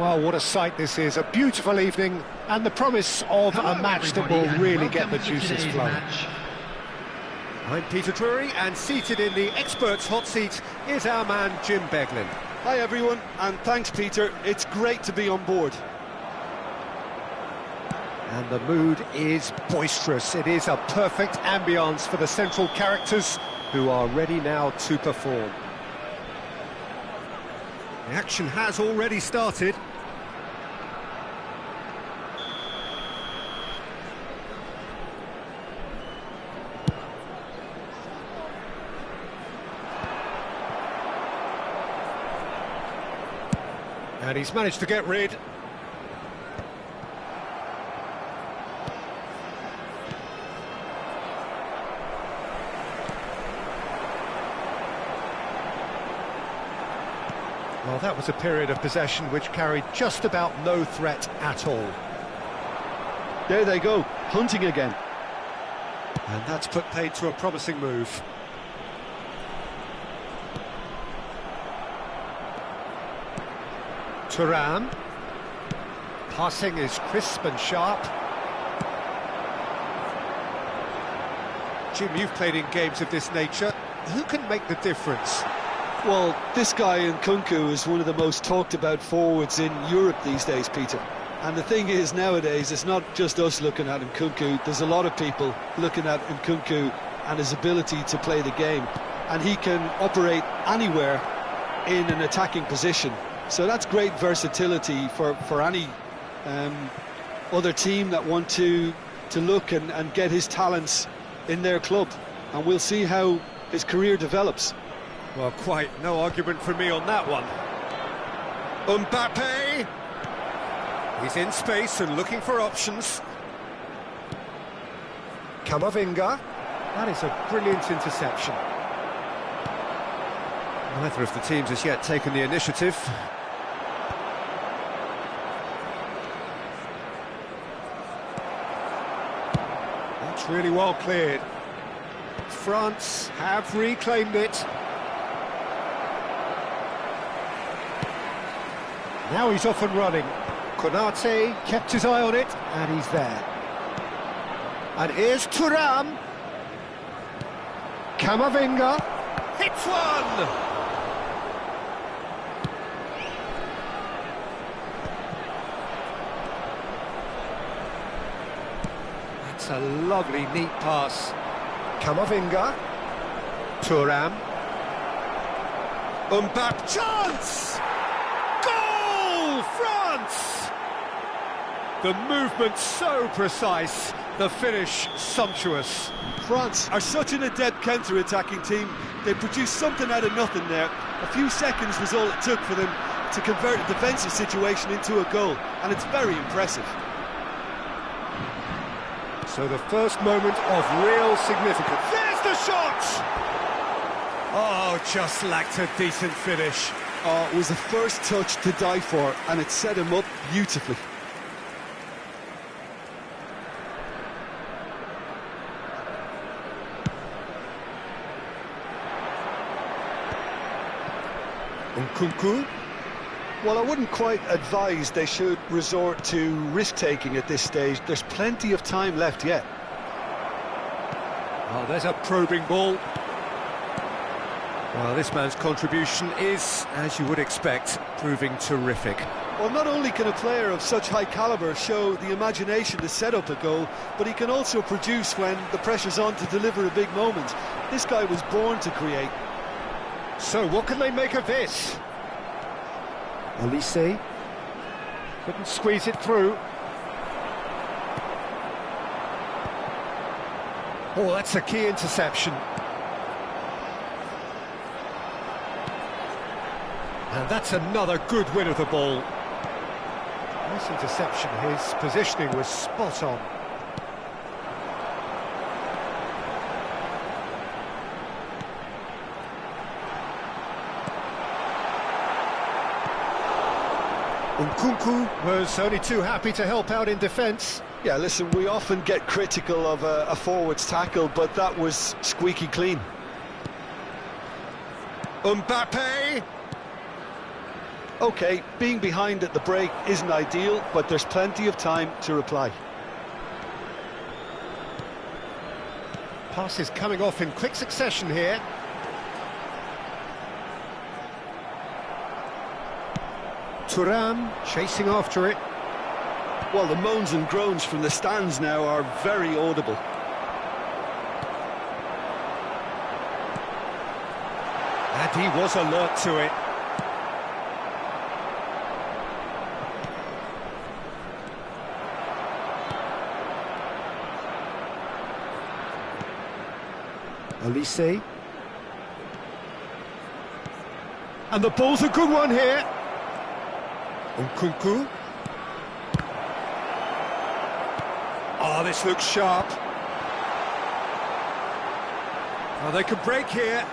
Well, what a sight this is, a beautiful evening, and the promise of a match that will really get the juices flowing. I'm Peter Drury, and seated in the experts' hot seat is our man Jim Beglin. Hi everyone, and thanks Peter, it's great to be on board. And the mood is boisterous. It is a perfect ambience for the central characters who are ready now to perform. The action has already started. And he's managed to get rid. Well, that was a period of possession which carried just about no threat at all. There they go, hunting again. And that's put paid to a promising move. Thuram. Passing is crisp and sharp. Jim, you've played in games of this nature. Who can make the difference? Well, this guy Nkunku is one of the most talked about forwards in Europe these days, Peter. And the thing is, nowadays, it's not just us looking at Nkunku. There's a lot of people looking at Nkunku and his ability to play the game. And he can operate anywhere in an attacking position. So that's great versatility for any other team that want to look and get his talents in their club. And we'll see how his career develops. Well, quite no argument from me on that one. Mbappe! He's in space and looking for options. Camavinga. That is a brilliant interception. Neither of the teams has yet taken the initiative. That's really well cleared. France have reclaimed it. Now he's off and running. Konate kept his eye on it, and he's there. And here's Thuram. Camavinga hits one! That's a lovely, neat pass. Camavinga. Thuram. Mbappe, chance! France! The movement so precise, the finish sumptuous. France are such an adept counter-attacking team. They produced something out of nothing there. A few seconds was all it took for them to convert a defensive situation into a goal, and it's very impressive. So the first moment of real significance. There's the shot! Oh, just lacked a decent finish. Oh, it was the first touch to die for, and it set him up beautifully. Nkunku. Well, I wouldn't quite advise they should resort to risk-taking at this stage. There's plenty of time left yet. Oh, there's a probing ball. Well, this man's contribution is, as you would expect, proving terrific. Well, not only can a player of such high calibre show the imagination to set up a goal, but he can also produce when the pressure's on to deliver a big moment. This guy was born to create. So what can they make of this? Olise couldn't squeeze it through. Oh, that's a key interception. And that's another good win of the ball. Nice interception, his positioning was spot on. Nkunku was only too happy to help out in defence. Yeah, listen, we often get critical of a forward's tackle, but that was squeaky clean. Mbappe! OK, being behind at the break isn't ideal, but there's plenty of time to reply. Passes coming off in quick succession here. Thuram chasing after it. Well, the moans and groans from the stands now are very audible. And he was alert to it. Olise. And the ball's a good one here. Nkunku. Oh, this looks sharp. Oh, they could break here.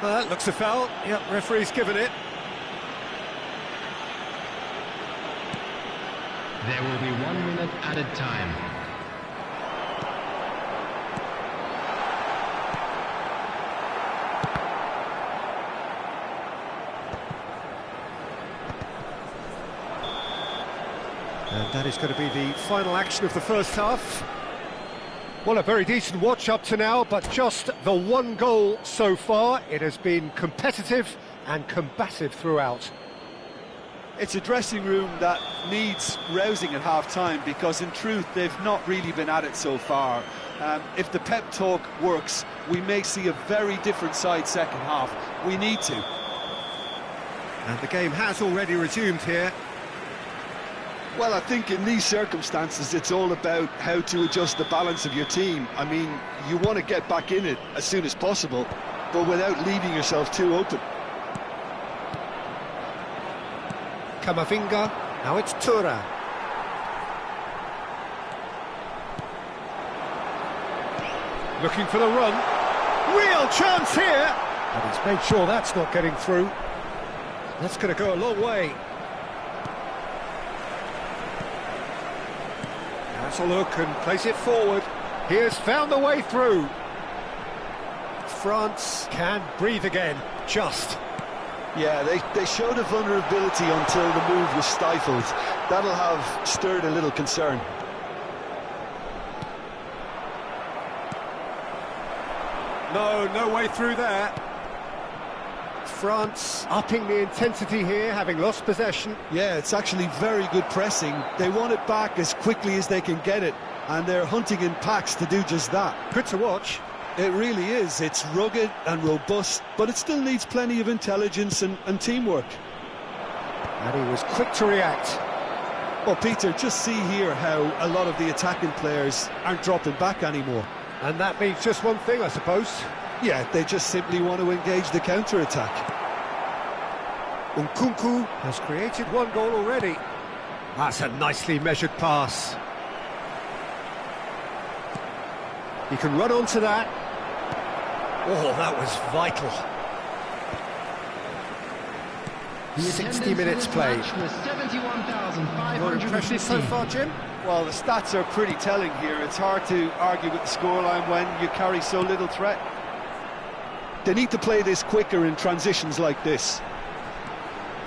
That looks a foul. Yep, referee's given it. There will be 1 minute added time. And that is going to be the final action of the first half. Well, a very decent watch up to now, but just the one goal so far. It has been competitive and combative throughout. It's a dressing room that needs rousing at half-time, because in truth they've not really been at it so far. If the pep talk works, we may see a very different side second half. We need to. And the game has already resumed here. Well, I think in these circumstances it's all about how to adjust the balance of your team. I mean, you want to get back in it as soon as possible, but without leaving yourself too open. Camavinga, now it's Thuram. Looking for the run. Real chance here! But he's made sure that's not getting through. That's going to go a long way. Has a look and plays it forward. He has found the way through. France can breathe again, just. Yeah, they showed a vulnerability until the move was stifled. That'll have stirred a little concern. No way through there. France upping the intensity here, having lost possession. Yeah, it's actually very good pressing. They want it back as quickly as they can get it, and they're hunting in packs to do just that. Good to watch. It really is. It's rugged and robust, but it still needs plenty of intelligence and teamwork. And he was quick to react. Well, Peter, just see here how a lot of the attacking players aren't dropping back anymore. And that means just one thing, I suppose. Yeah, they just simply want to engage the counter-attack. Nkunku has created one goal already. That's a nicely measured pass. He can run onto that. Oh, that was vital. 60 minutes played. Your impressions so far, Jim? Well, the stats are pretty telling here. It's hard to argue with the scoreline when you carry so little threat. They need to play this quicker in transitions like this.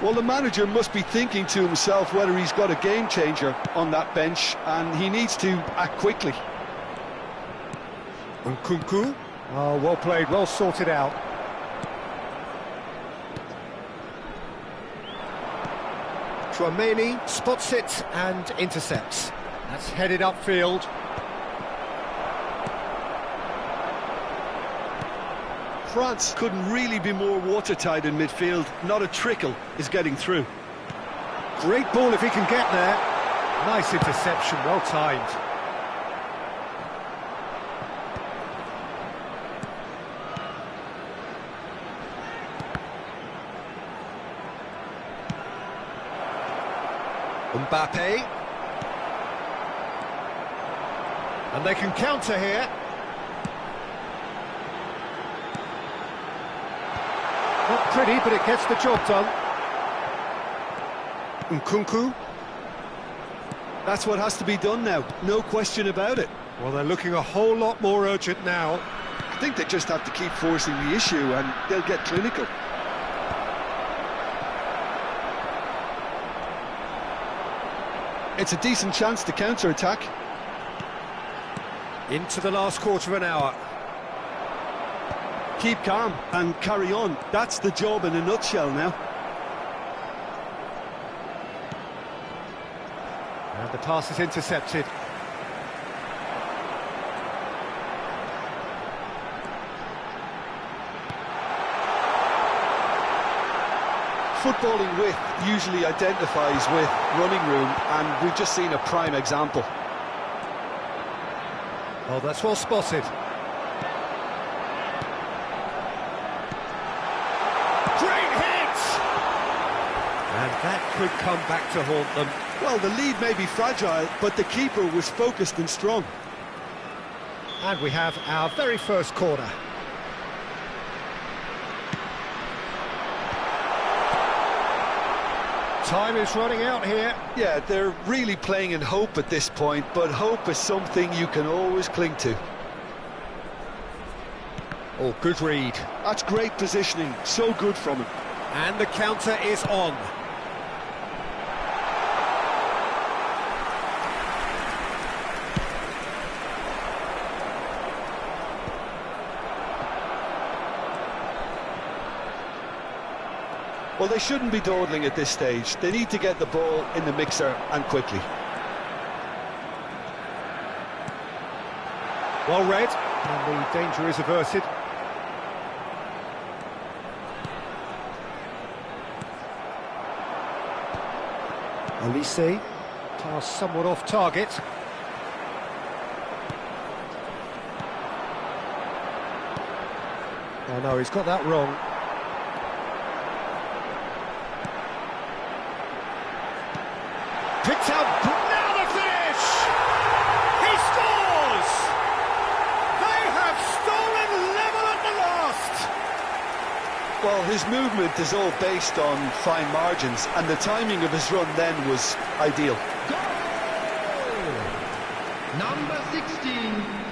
Well, the manager must be thinking to himself whether he's got a game changer on that bench, and he needs to act quickly. Nkunku. Oh, well played, well sorted out. Tchouaméni spots it and intercepts. That's headed upfield. France couldn't really be more watertight in midfield. Not a trickle is getting through. Great ball if he can get there. Nice interception, well timed. Mbappe. And they can counter here. Not pretty, but it gets the job done. Nkunku. That's what has to be done now, no question about it. Well, they're looking a whole lot more urgent now. I think they just have to keep forcing the issue and they'll get clinical. It's a decent chance to counter-attack. Into the last quarter of an hour. Keep calm and carry on. That's the job in a nutshell now. And the pass is intercepted. Footballing width usually identifies with running room, and we've just seen a prime example. Oh, that's well spotted. Great hit! And that could come back to haunt them. Well, the lead may be fragile, but the keeper was focused and strong. And we have our very first corner. Time is running out here. Yeah, they're really playing in hope at this point, but hope is something you can always cling to. Oh, good read. That's great positioning, so good from him. And the counter is on. Well, they shouldn't be dawdling at this stage. They need to get the ball in the mixer, and quickly. Well read, and the danger is averted. Olise, pass somewhat off target. Oh no, he's got that wrong. Picked out, now the finish! He scores! They have stolen level at the last! Well, his movement is all based on fine margins, and the timing of his run then was ideal. Goal! Number 16.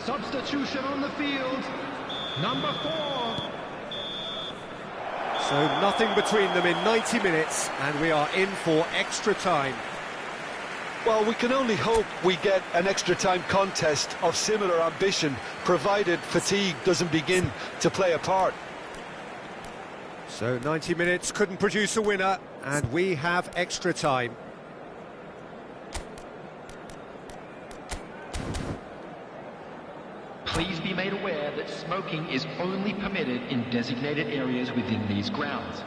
Substitution on the field, number 4. So nothing between them in 90 minutes, and we are in for extra time. Well, we can only hope we get an extra time contest of similar ambition, provided fatigue doesn't begin to play a part. So 90 minutes couldn't produce a winner, and we have extra time. Please be made aware that smoking is only permitted in designated areas within these grounds.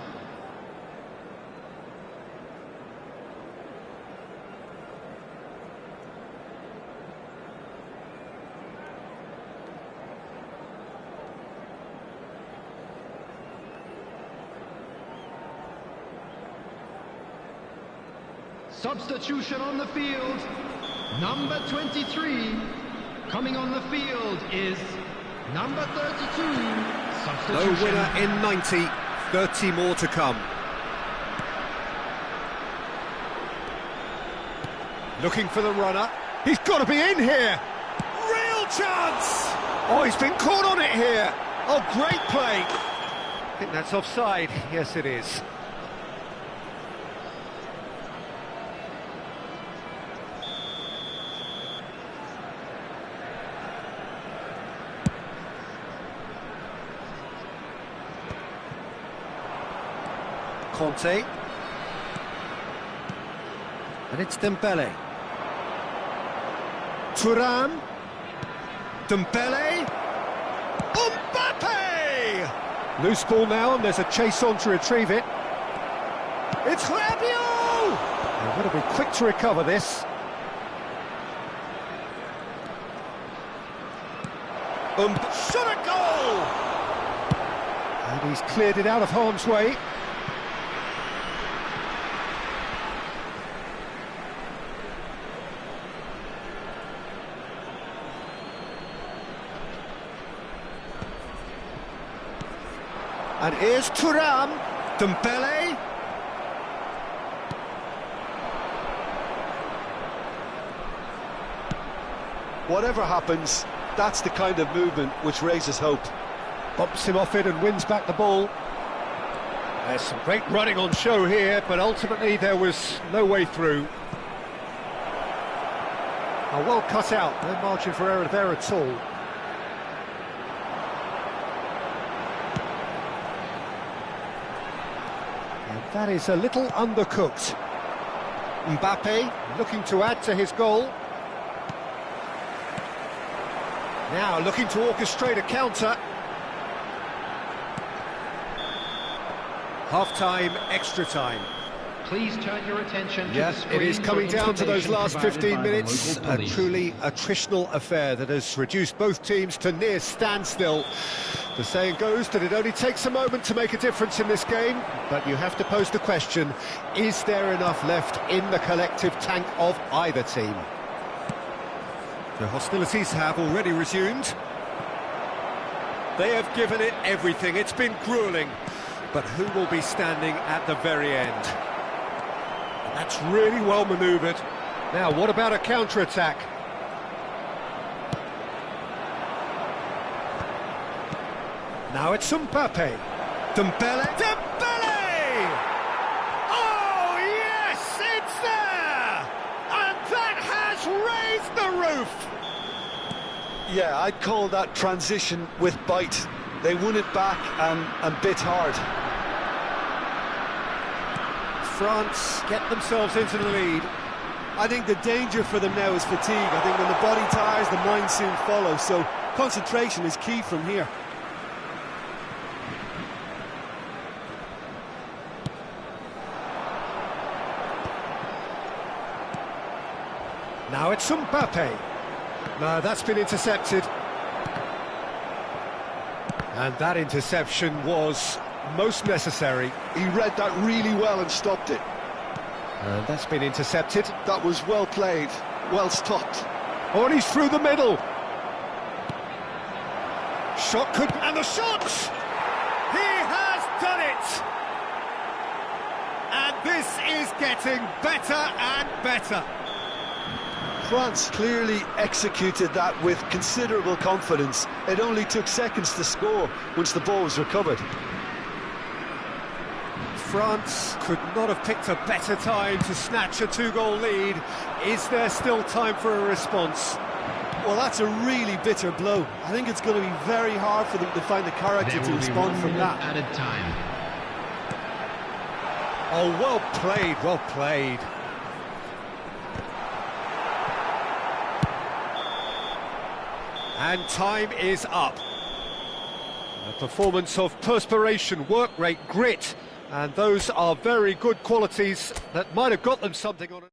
Substitution on the field, number 23. Coming on the field is number 32. No winner in 90, 30 more to come. Looking for the runner. He's got to be in here. Real chance! Oh, he's been caught on it here. Oh, great play. I think that's offside. Yes, it is. Conte. And it's Dembele. Thuram. Dembele. Mbappe! Loose ball now, and there's a chase on to retrieve it. It's Rabiot! They've got to be quick to recover this. Shot a goal! And he's cleared it out of harm's way. And here's Thuram. Dembele. Whatever happens, that's the kind of movement which raises hope. Bumps him off it and wins back the ball. There's some great running on show here, but ultimately there was no way through. Well cut out, no margin for error there at all. And that is a little undercooked. Mbappe looking to add to his goal. Now looking to orchestrate a counter. Half-time, extra time. Please turn your attention to the Yes, it is coming down to those last 15 minutes. A truly attritional affair that has reduced both teams to near standstill. The saying goes that it only takes a moment to make a difference in this game, but you have to pose the question, is there enough left in the collective tank of either team? The hostilities have already resumed. They have given it everything. It's been gruelling. But who will be standing at the very end? That's really well manoeuvred. Now, what about a counter-attack? Now it's Mbappe. Dembele. Dembele! Oh, yes, it's there! And that has raised the roof! Yeah, I'd call that transition with bite. They won it back and bit hard. France get themselves into the lead. I think the danger for them now is fatigue. I think when the body tires, the mind soon follows. So concentration is key from here. Now it's Mbappe. No, that's been intercepted. And that interception was most necessary. He read that really well and stopped it. And that's been intercepted. That was well played, well stopped. Oh, and he's through the middle. Shot could... And the shot! He has done it! And this is getting better and better. France clearly executed that with considerable confidence. It only took seconds to score once the ball was recovered. France could not have picked a better time to snatch a two-goal lead. Is there still time for a response? Well, that's a really bitter blow. I think it's going to be very hard for them to find the character to respond from that. Added time. Oh, well played, well played. And time is up. A performance of perspiration, work rate, grit, and those are very good qualities that might have got them something on it.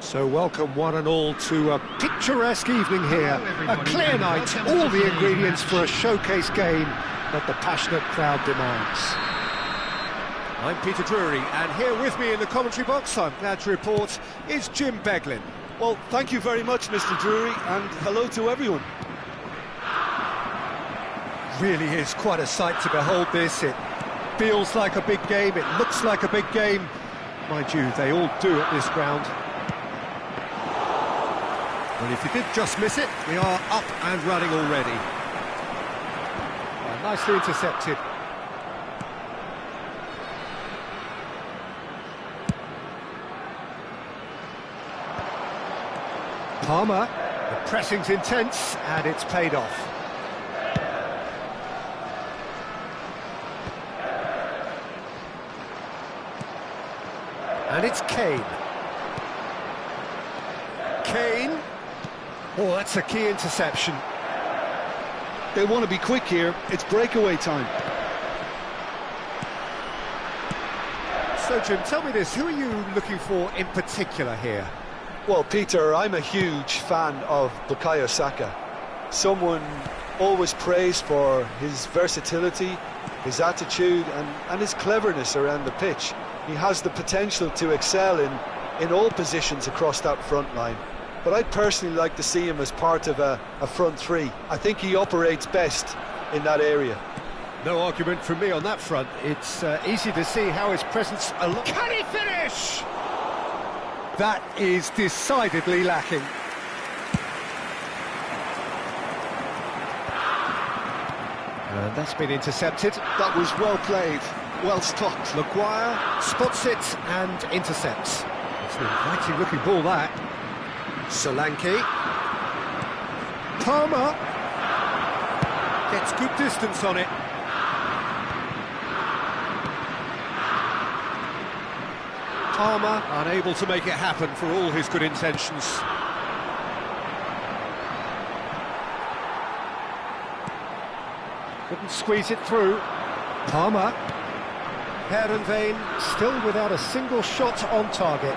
So welcome one and all to a picturesque evening here, a clear night, all the ingredients for a showcase game that the passionate crowd demands. I'm Peter Drury, and here with me in the commentary box, I'm glad to report, is Jim Beglin. Well, thank you very much, Mr. Drury, and hello to everyone. Really is quite a sight to behold this. It feels like a big game, it looks like a big game. Mind you, they all do at this ground. Well, if you did just miss it, we are up and running already. Nicely intercepted. Palmer, the pressing's intense, and it's paid off. And it's Kane. Kane. Oh, that's a key interception. They want to be quick here. It's breakaway time. So, Jim, tell me this. Who are you looking for in particular here? Well, Peter, I'm a huge fan of Bukayo Saka. Someone always praised for his versatility, his attitude and his cleverness around the pitch. He has the potential to excel in all positions across that front line. But I'd personally like to see him as part of a front three. I think he operates best in that area. No argument from me on that front. It's easy to see how his presence... Can he finish? That is decidedly lacking. And that's been intercepted. That was well played, well stopped. Maguire spots it and intercepts. It's an inviting looking ball, that. Solanke. Palmer gets good distance on it. Palmer unable to make it happen for all his good intentions. Couldn't squeeze it through. Palmer. Heerenveen still without a single shot on target.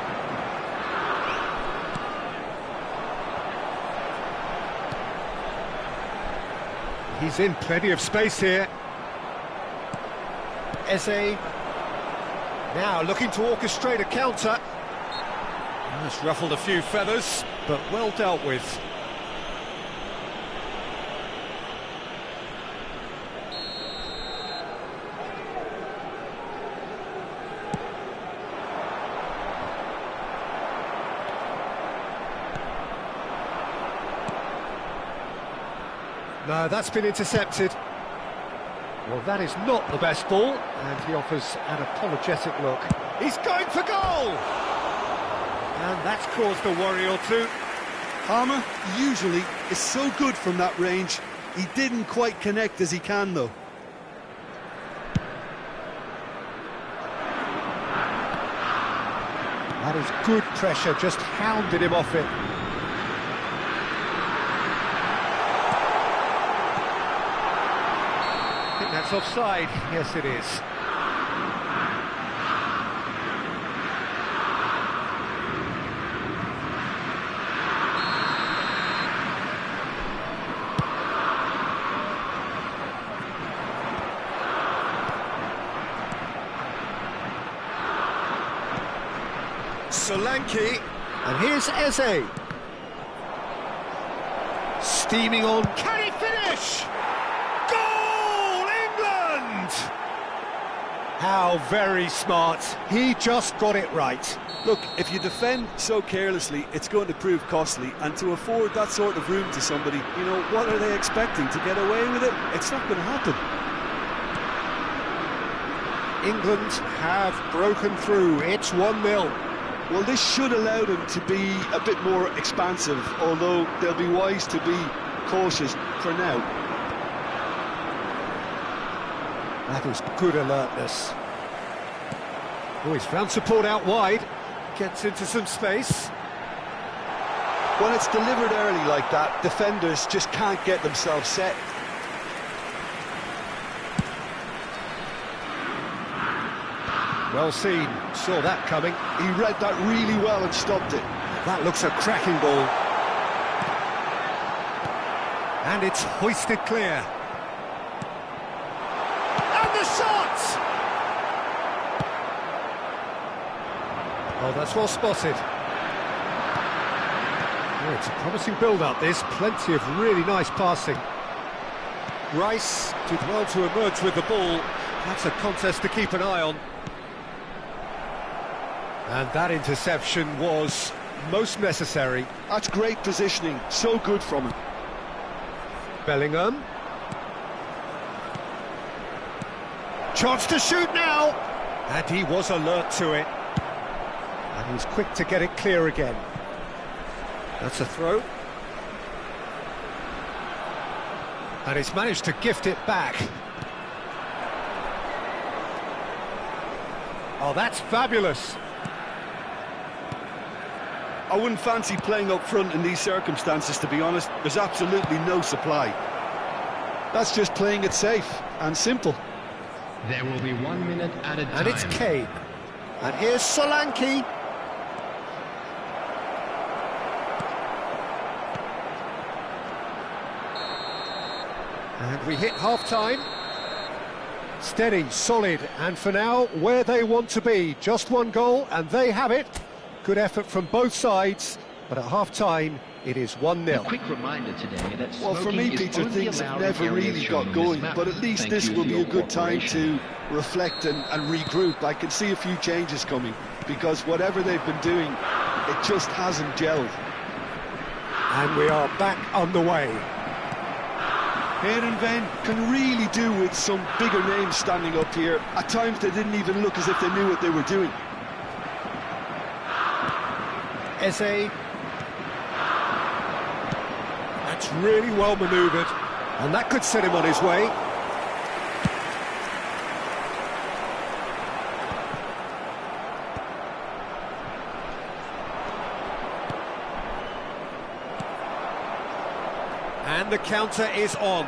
He's in plenty of space here. Eze now looking to orchestrate a counter. That's ruffled a few feathers, but well dealt with. No, that's been intercepted. Well, that is not the best ball, and he offers an apologetic look. He's going for goal! And that's caused a worry or two. Palmer usually is so good from that range. He didn't quite connect as he can, though. That is good pressure, just hounded him off it. That's offside. Yes, it is. Solanke, and here's Eze. Steaming on. Can he finish? How very smart. He just got it right. Look, if you defend so carelessly, it's going to prove costly, and to afford that sort of room to somebody, you know, what are they expecting? To get away with it? It's not going to happen. England have broken through. It's 1-0. Well, this should allow them to be a bit more expansive, although they'll be wise to be cautious for now. That is good alertness. Oh, he's found support out wide. Gets into some space. When it's delivered early like that, defenders just can't get themselves set. Well seen. Saw that coming. He read that really well and stopped it. That looks a cracking ball. And it's hoisted clear. And the shot! Oh, that's well spotted. Oh, it's a promising build-up, this. Plenty of really nice passing. Rice did well to emerge with the ball. That's a contest to keep an eye on. And that interception was most necessary. That's great positioning, so good from him. Bellingham. Chance to shoot now! And he was alert to it. And he's quick to get it clear again. That's a throw. And he's managed to gift it back. Oh, that's fabulous. I wouldn't fancy playing up front in these circumstances, to be honest. There's absolutely no supply. That's just playing it safe and simple. There will be 1 minute added time. And it's Kane. And here's Solanke. And we hit half-time. Steady, solid, and for now, where they want to be. Just one goal, and they have it. Good effort from both sides, but at half-time, it is 1-0. A quick reminder today that Well, for me, Peter, things have never really got going, but at least this will be a good time to reflect and regroup. I can see a few changes coming, because whatever they've been doing, it just hasn't gelled. And we are back on the way. Heerenveen can really do with some bigger names standing up here. At times they didn't even look as if they knew what they were doing. Eze. That's really well manoeuvred, and that could set him on his way. And the counter is on.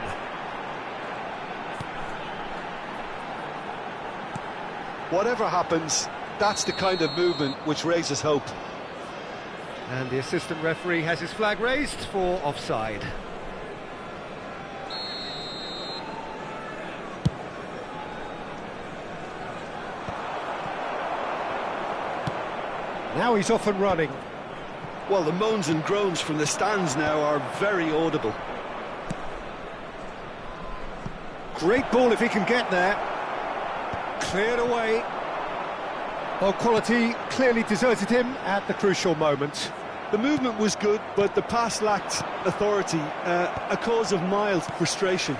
Whatever happens, that's the kind of movement which raises hope. And the assistant referee has his flag raised for offside. Now he's off and running. Well, the moans and groans from the stands now are very audible. Great ball if he can get there. Cleared away. Well, quality clearly deserted him at the crucial moment. The movement was good, but the pass lacked authority, a cause of mild frustration.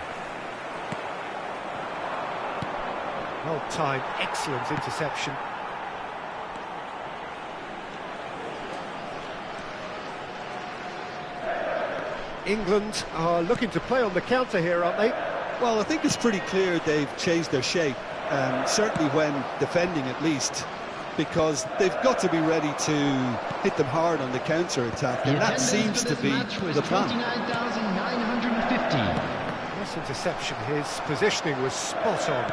Well timed, excellent interception. England are looking to play on the counter here, aren't they? Well, I think it's pretty clear they've changed their shape, certainly when defending at least, because they've got to be ready to hit them hard on the counter-attack, and that seems to be the plan. 29,950. This interception, his positioning was spot on.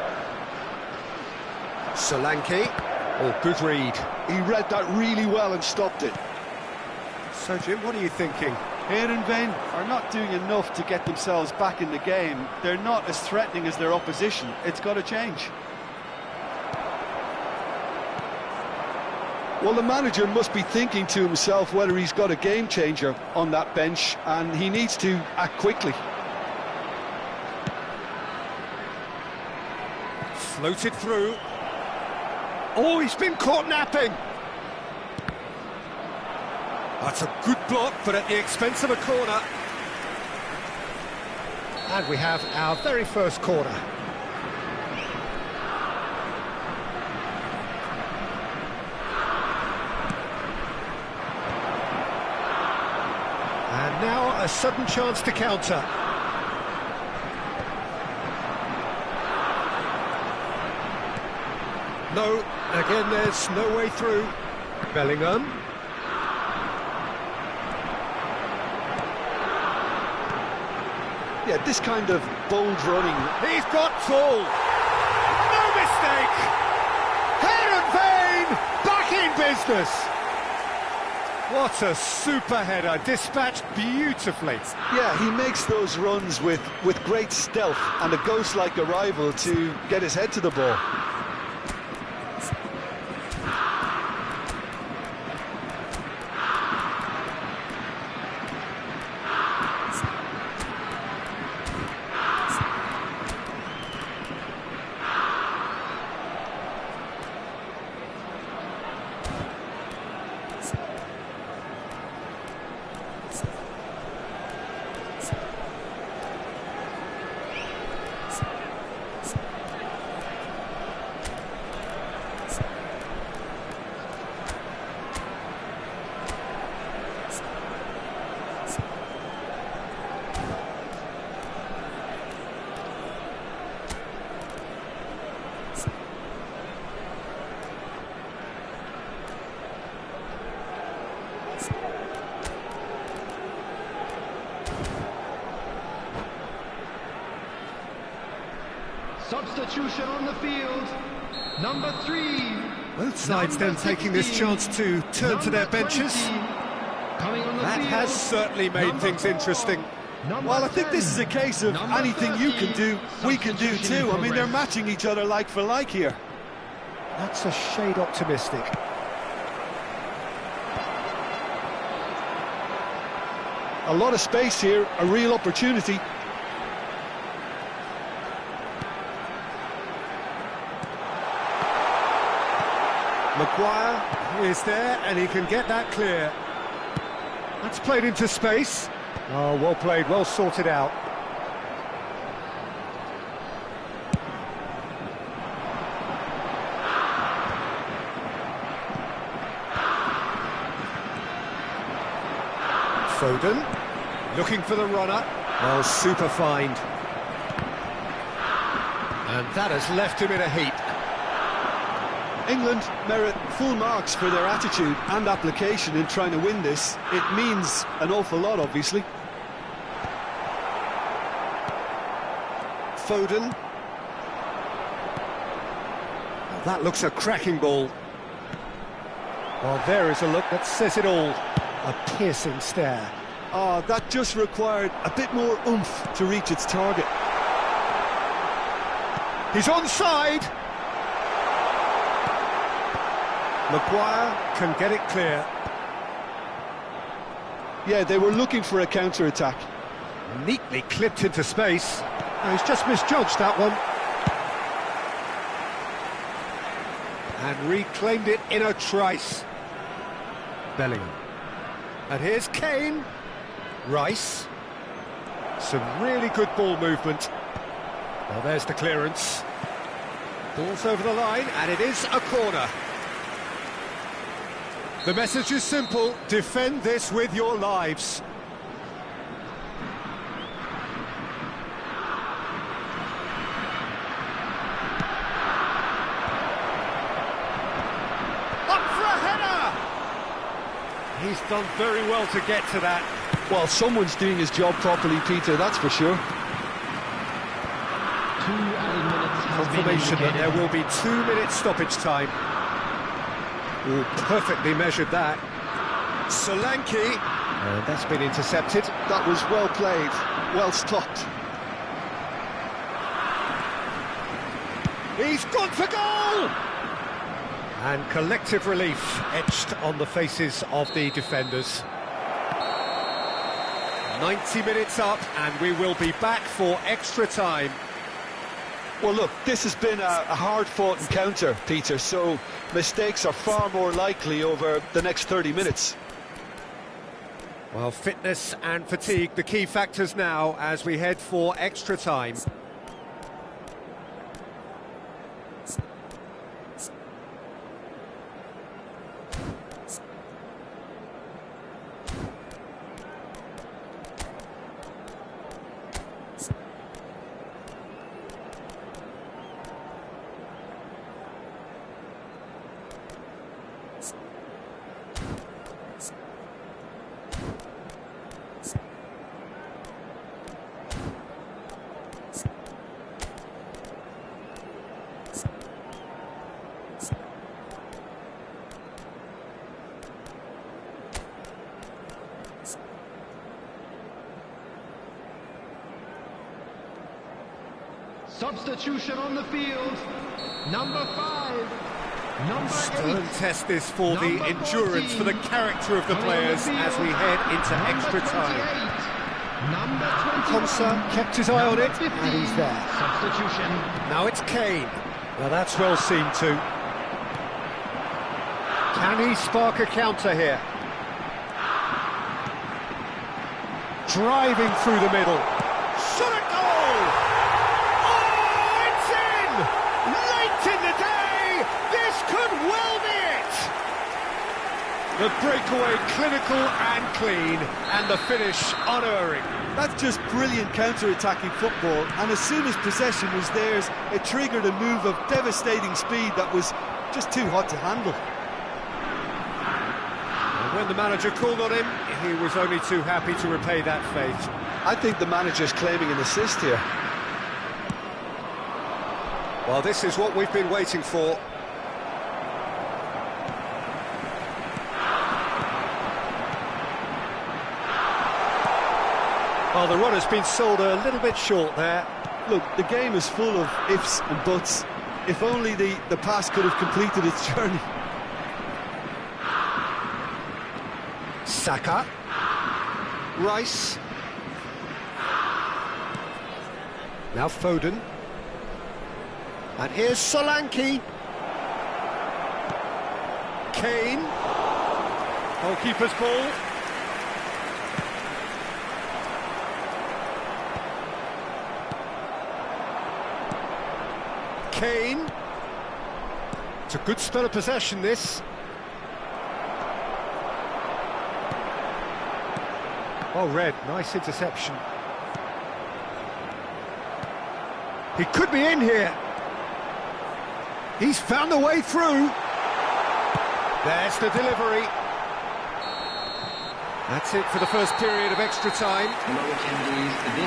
Solanke. Oh, good read. He read that really well and stopped it. So, Jim, what are you thinking? Heerenveen are not doing enough to get themselves back in the game. They're not as threatening as their opposition. It's got to change. Well, the manager must be thinking to himself whether he's got a game changer on that bench, and he needs to act quickly. Floated through. Oh, he's been caught napping. That's a good block, but at the expense of a corner. And we have our very first corner. And now a sudden chance to counter. No, again there's no way through. Bellingham. Yeah, this kind of bold running. He's got full. No mistake. Heerenveen back in business. What a super header, dispatched beautifully. Yeah, he makes those runs with great stealth and a ghost-like arrival to get his head to the ball. Substitution on the field, number 3. Both sides then taking this chance to turn to their benches. That has certainly made things interesting. Well, I think this is a case of anything you can do, we can do too. I mean, they're matching each other like for like here. That's a shade optimistic. A lot of space here, a real opportunity. Maguire is there, and he can get that clear. That's played into space. Oh, well played, well sorted out. Foden, looking for the runner. Oh, super find. And that has left him in a heap. England merit full marks for their attitude and application in trying to win this. It means an awful lot, obviously. Foden. Well, that looks a cracking ball. Well, there is a look that says it all. A piercing stare. Oh, that just required a bit more oomph to reach its target. He's onside. Maguire can get it clear. Yeah, they were looking for a counter-attack. Neatly clipped into space. Oh, he's just misjudged that one. And reclaimed it in a trice. Bellingham. And here's Kane. Rice. Some really good ball movement. Well, there's the clearance. Ball's over the line, and it is a corner. The message is simple: defend this with your lives. Up for a header! He's done very well to get to that. Well, someone's doing his job properly, Peter, that's for sure. Confirmation that there will be 2 minutes stoppage time. Ooh, perfectly measured that. Solanke, and that's been intercepted. That was well played, well stopped. He's gone for goal! And collective relief etched on the faces of the defenders. 90 minutes up, and we will be back for extra time. Well, look, this has been a hard-fought encounter, Peter, so mistakes are far more likely over the next 30 minutes. Well, fitness and fatigue, the key factors now as we head for extra time. Substitution on the field. Number 5. Number 8. Stern test this for the endurance, for the character of the players as we head into extra time. Number 20. Konsa kept his eye on it, and he's there. Substitution. Now it's Kane. Well, that's well seen too. Can he spark a counter here? Driving through the middle. Shot at goal! Oh, it's in! Late in the day! This could well be it! The breakaway clinical and clean, and the finish unerring. That's just brilliant counter-attacking football, and as soon as possession was theirs, it triggered a move of devastating speed that was just too hot to handle. And when the manager called on him, he was only too happy to repay that faith. I think the manager's claiming an assist here. Well, this is what we've been waiting for. Well, the run has been sold a little bit short there. Look, the game is full of ifs and buts. If only the pass could have completed its journey. Saka. Rice. Now Foden. And here's Solanke. Kane. Goalkeeper's ball. Kane. It's a good spell of possession, this. Oh, Red, nice interception. He could be in here. He's found a way through. There's the delivery. That's it for the first period of extra time.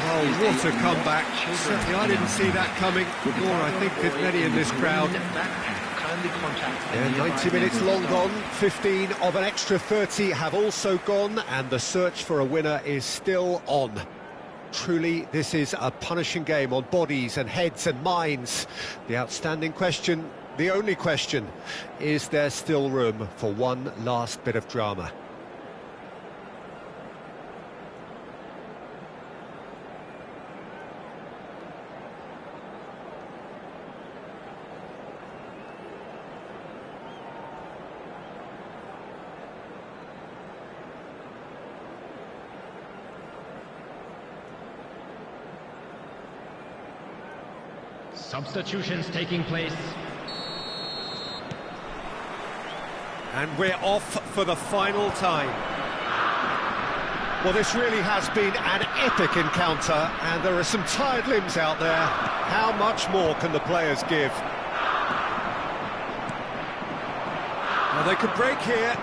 Oh, what a comeback. Certainly I didn't see that coming, nor I think did many in this crowd. Yeah, 90 minutes long gone, 15 of an extra 30 have also gone, and the search for a winner is still on. Truly, this is a punishing game on bodies and heads and minds. The outstanding question, the only question, is there still room for one last bit of drama? Substitutions taking place. And we're off for the final time. Well, this really has been an epic encounter, and there are some tired limbs out there. How much more can the players give? Well, they could break here.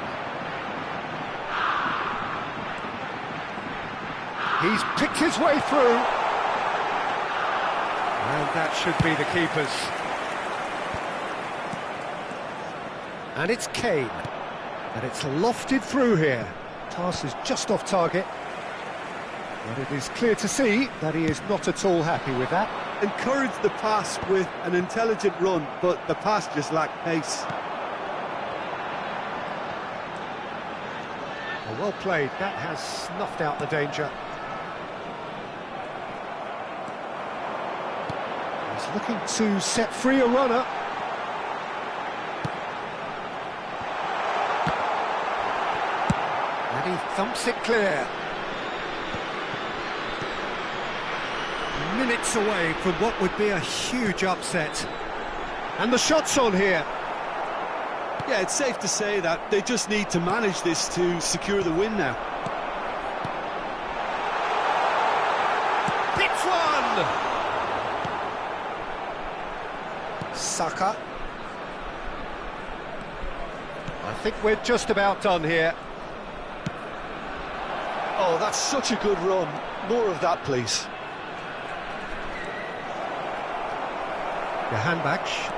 He's picked his way through. And that should be the keepers. And it's Kane. And it's lofted through here. Pass is just off target. But it is clear to see that he is not at all happy with that. Encouraged the pass with an intelligent run, but the pass just lacked pace. Well played. That has snuffed out the danger. Looking to set free a runner. And he thumps it clear. Minutes away from what would be a huge upset. And the shot's on here. Yeah, it's safe to say that they just need to manage this to secure the win now. Hits one! Saka. I think we're just about done here. Oh, that's such a good run. More of that, please. Jahanbakhsh.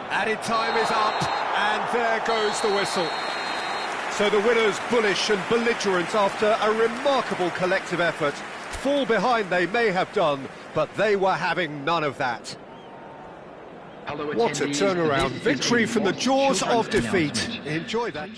Added time is up, and there goes the whistle. So the winners bullish and belligerent after a remarkable collective effort. fall behind they may have done, but they were having none of that. What a turnaround. Victory from the jaws of defeat. Enjoy that.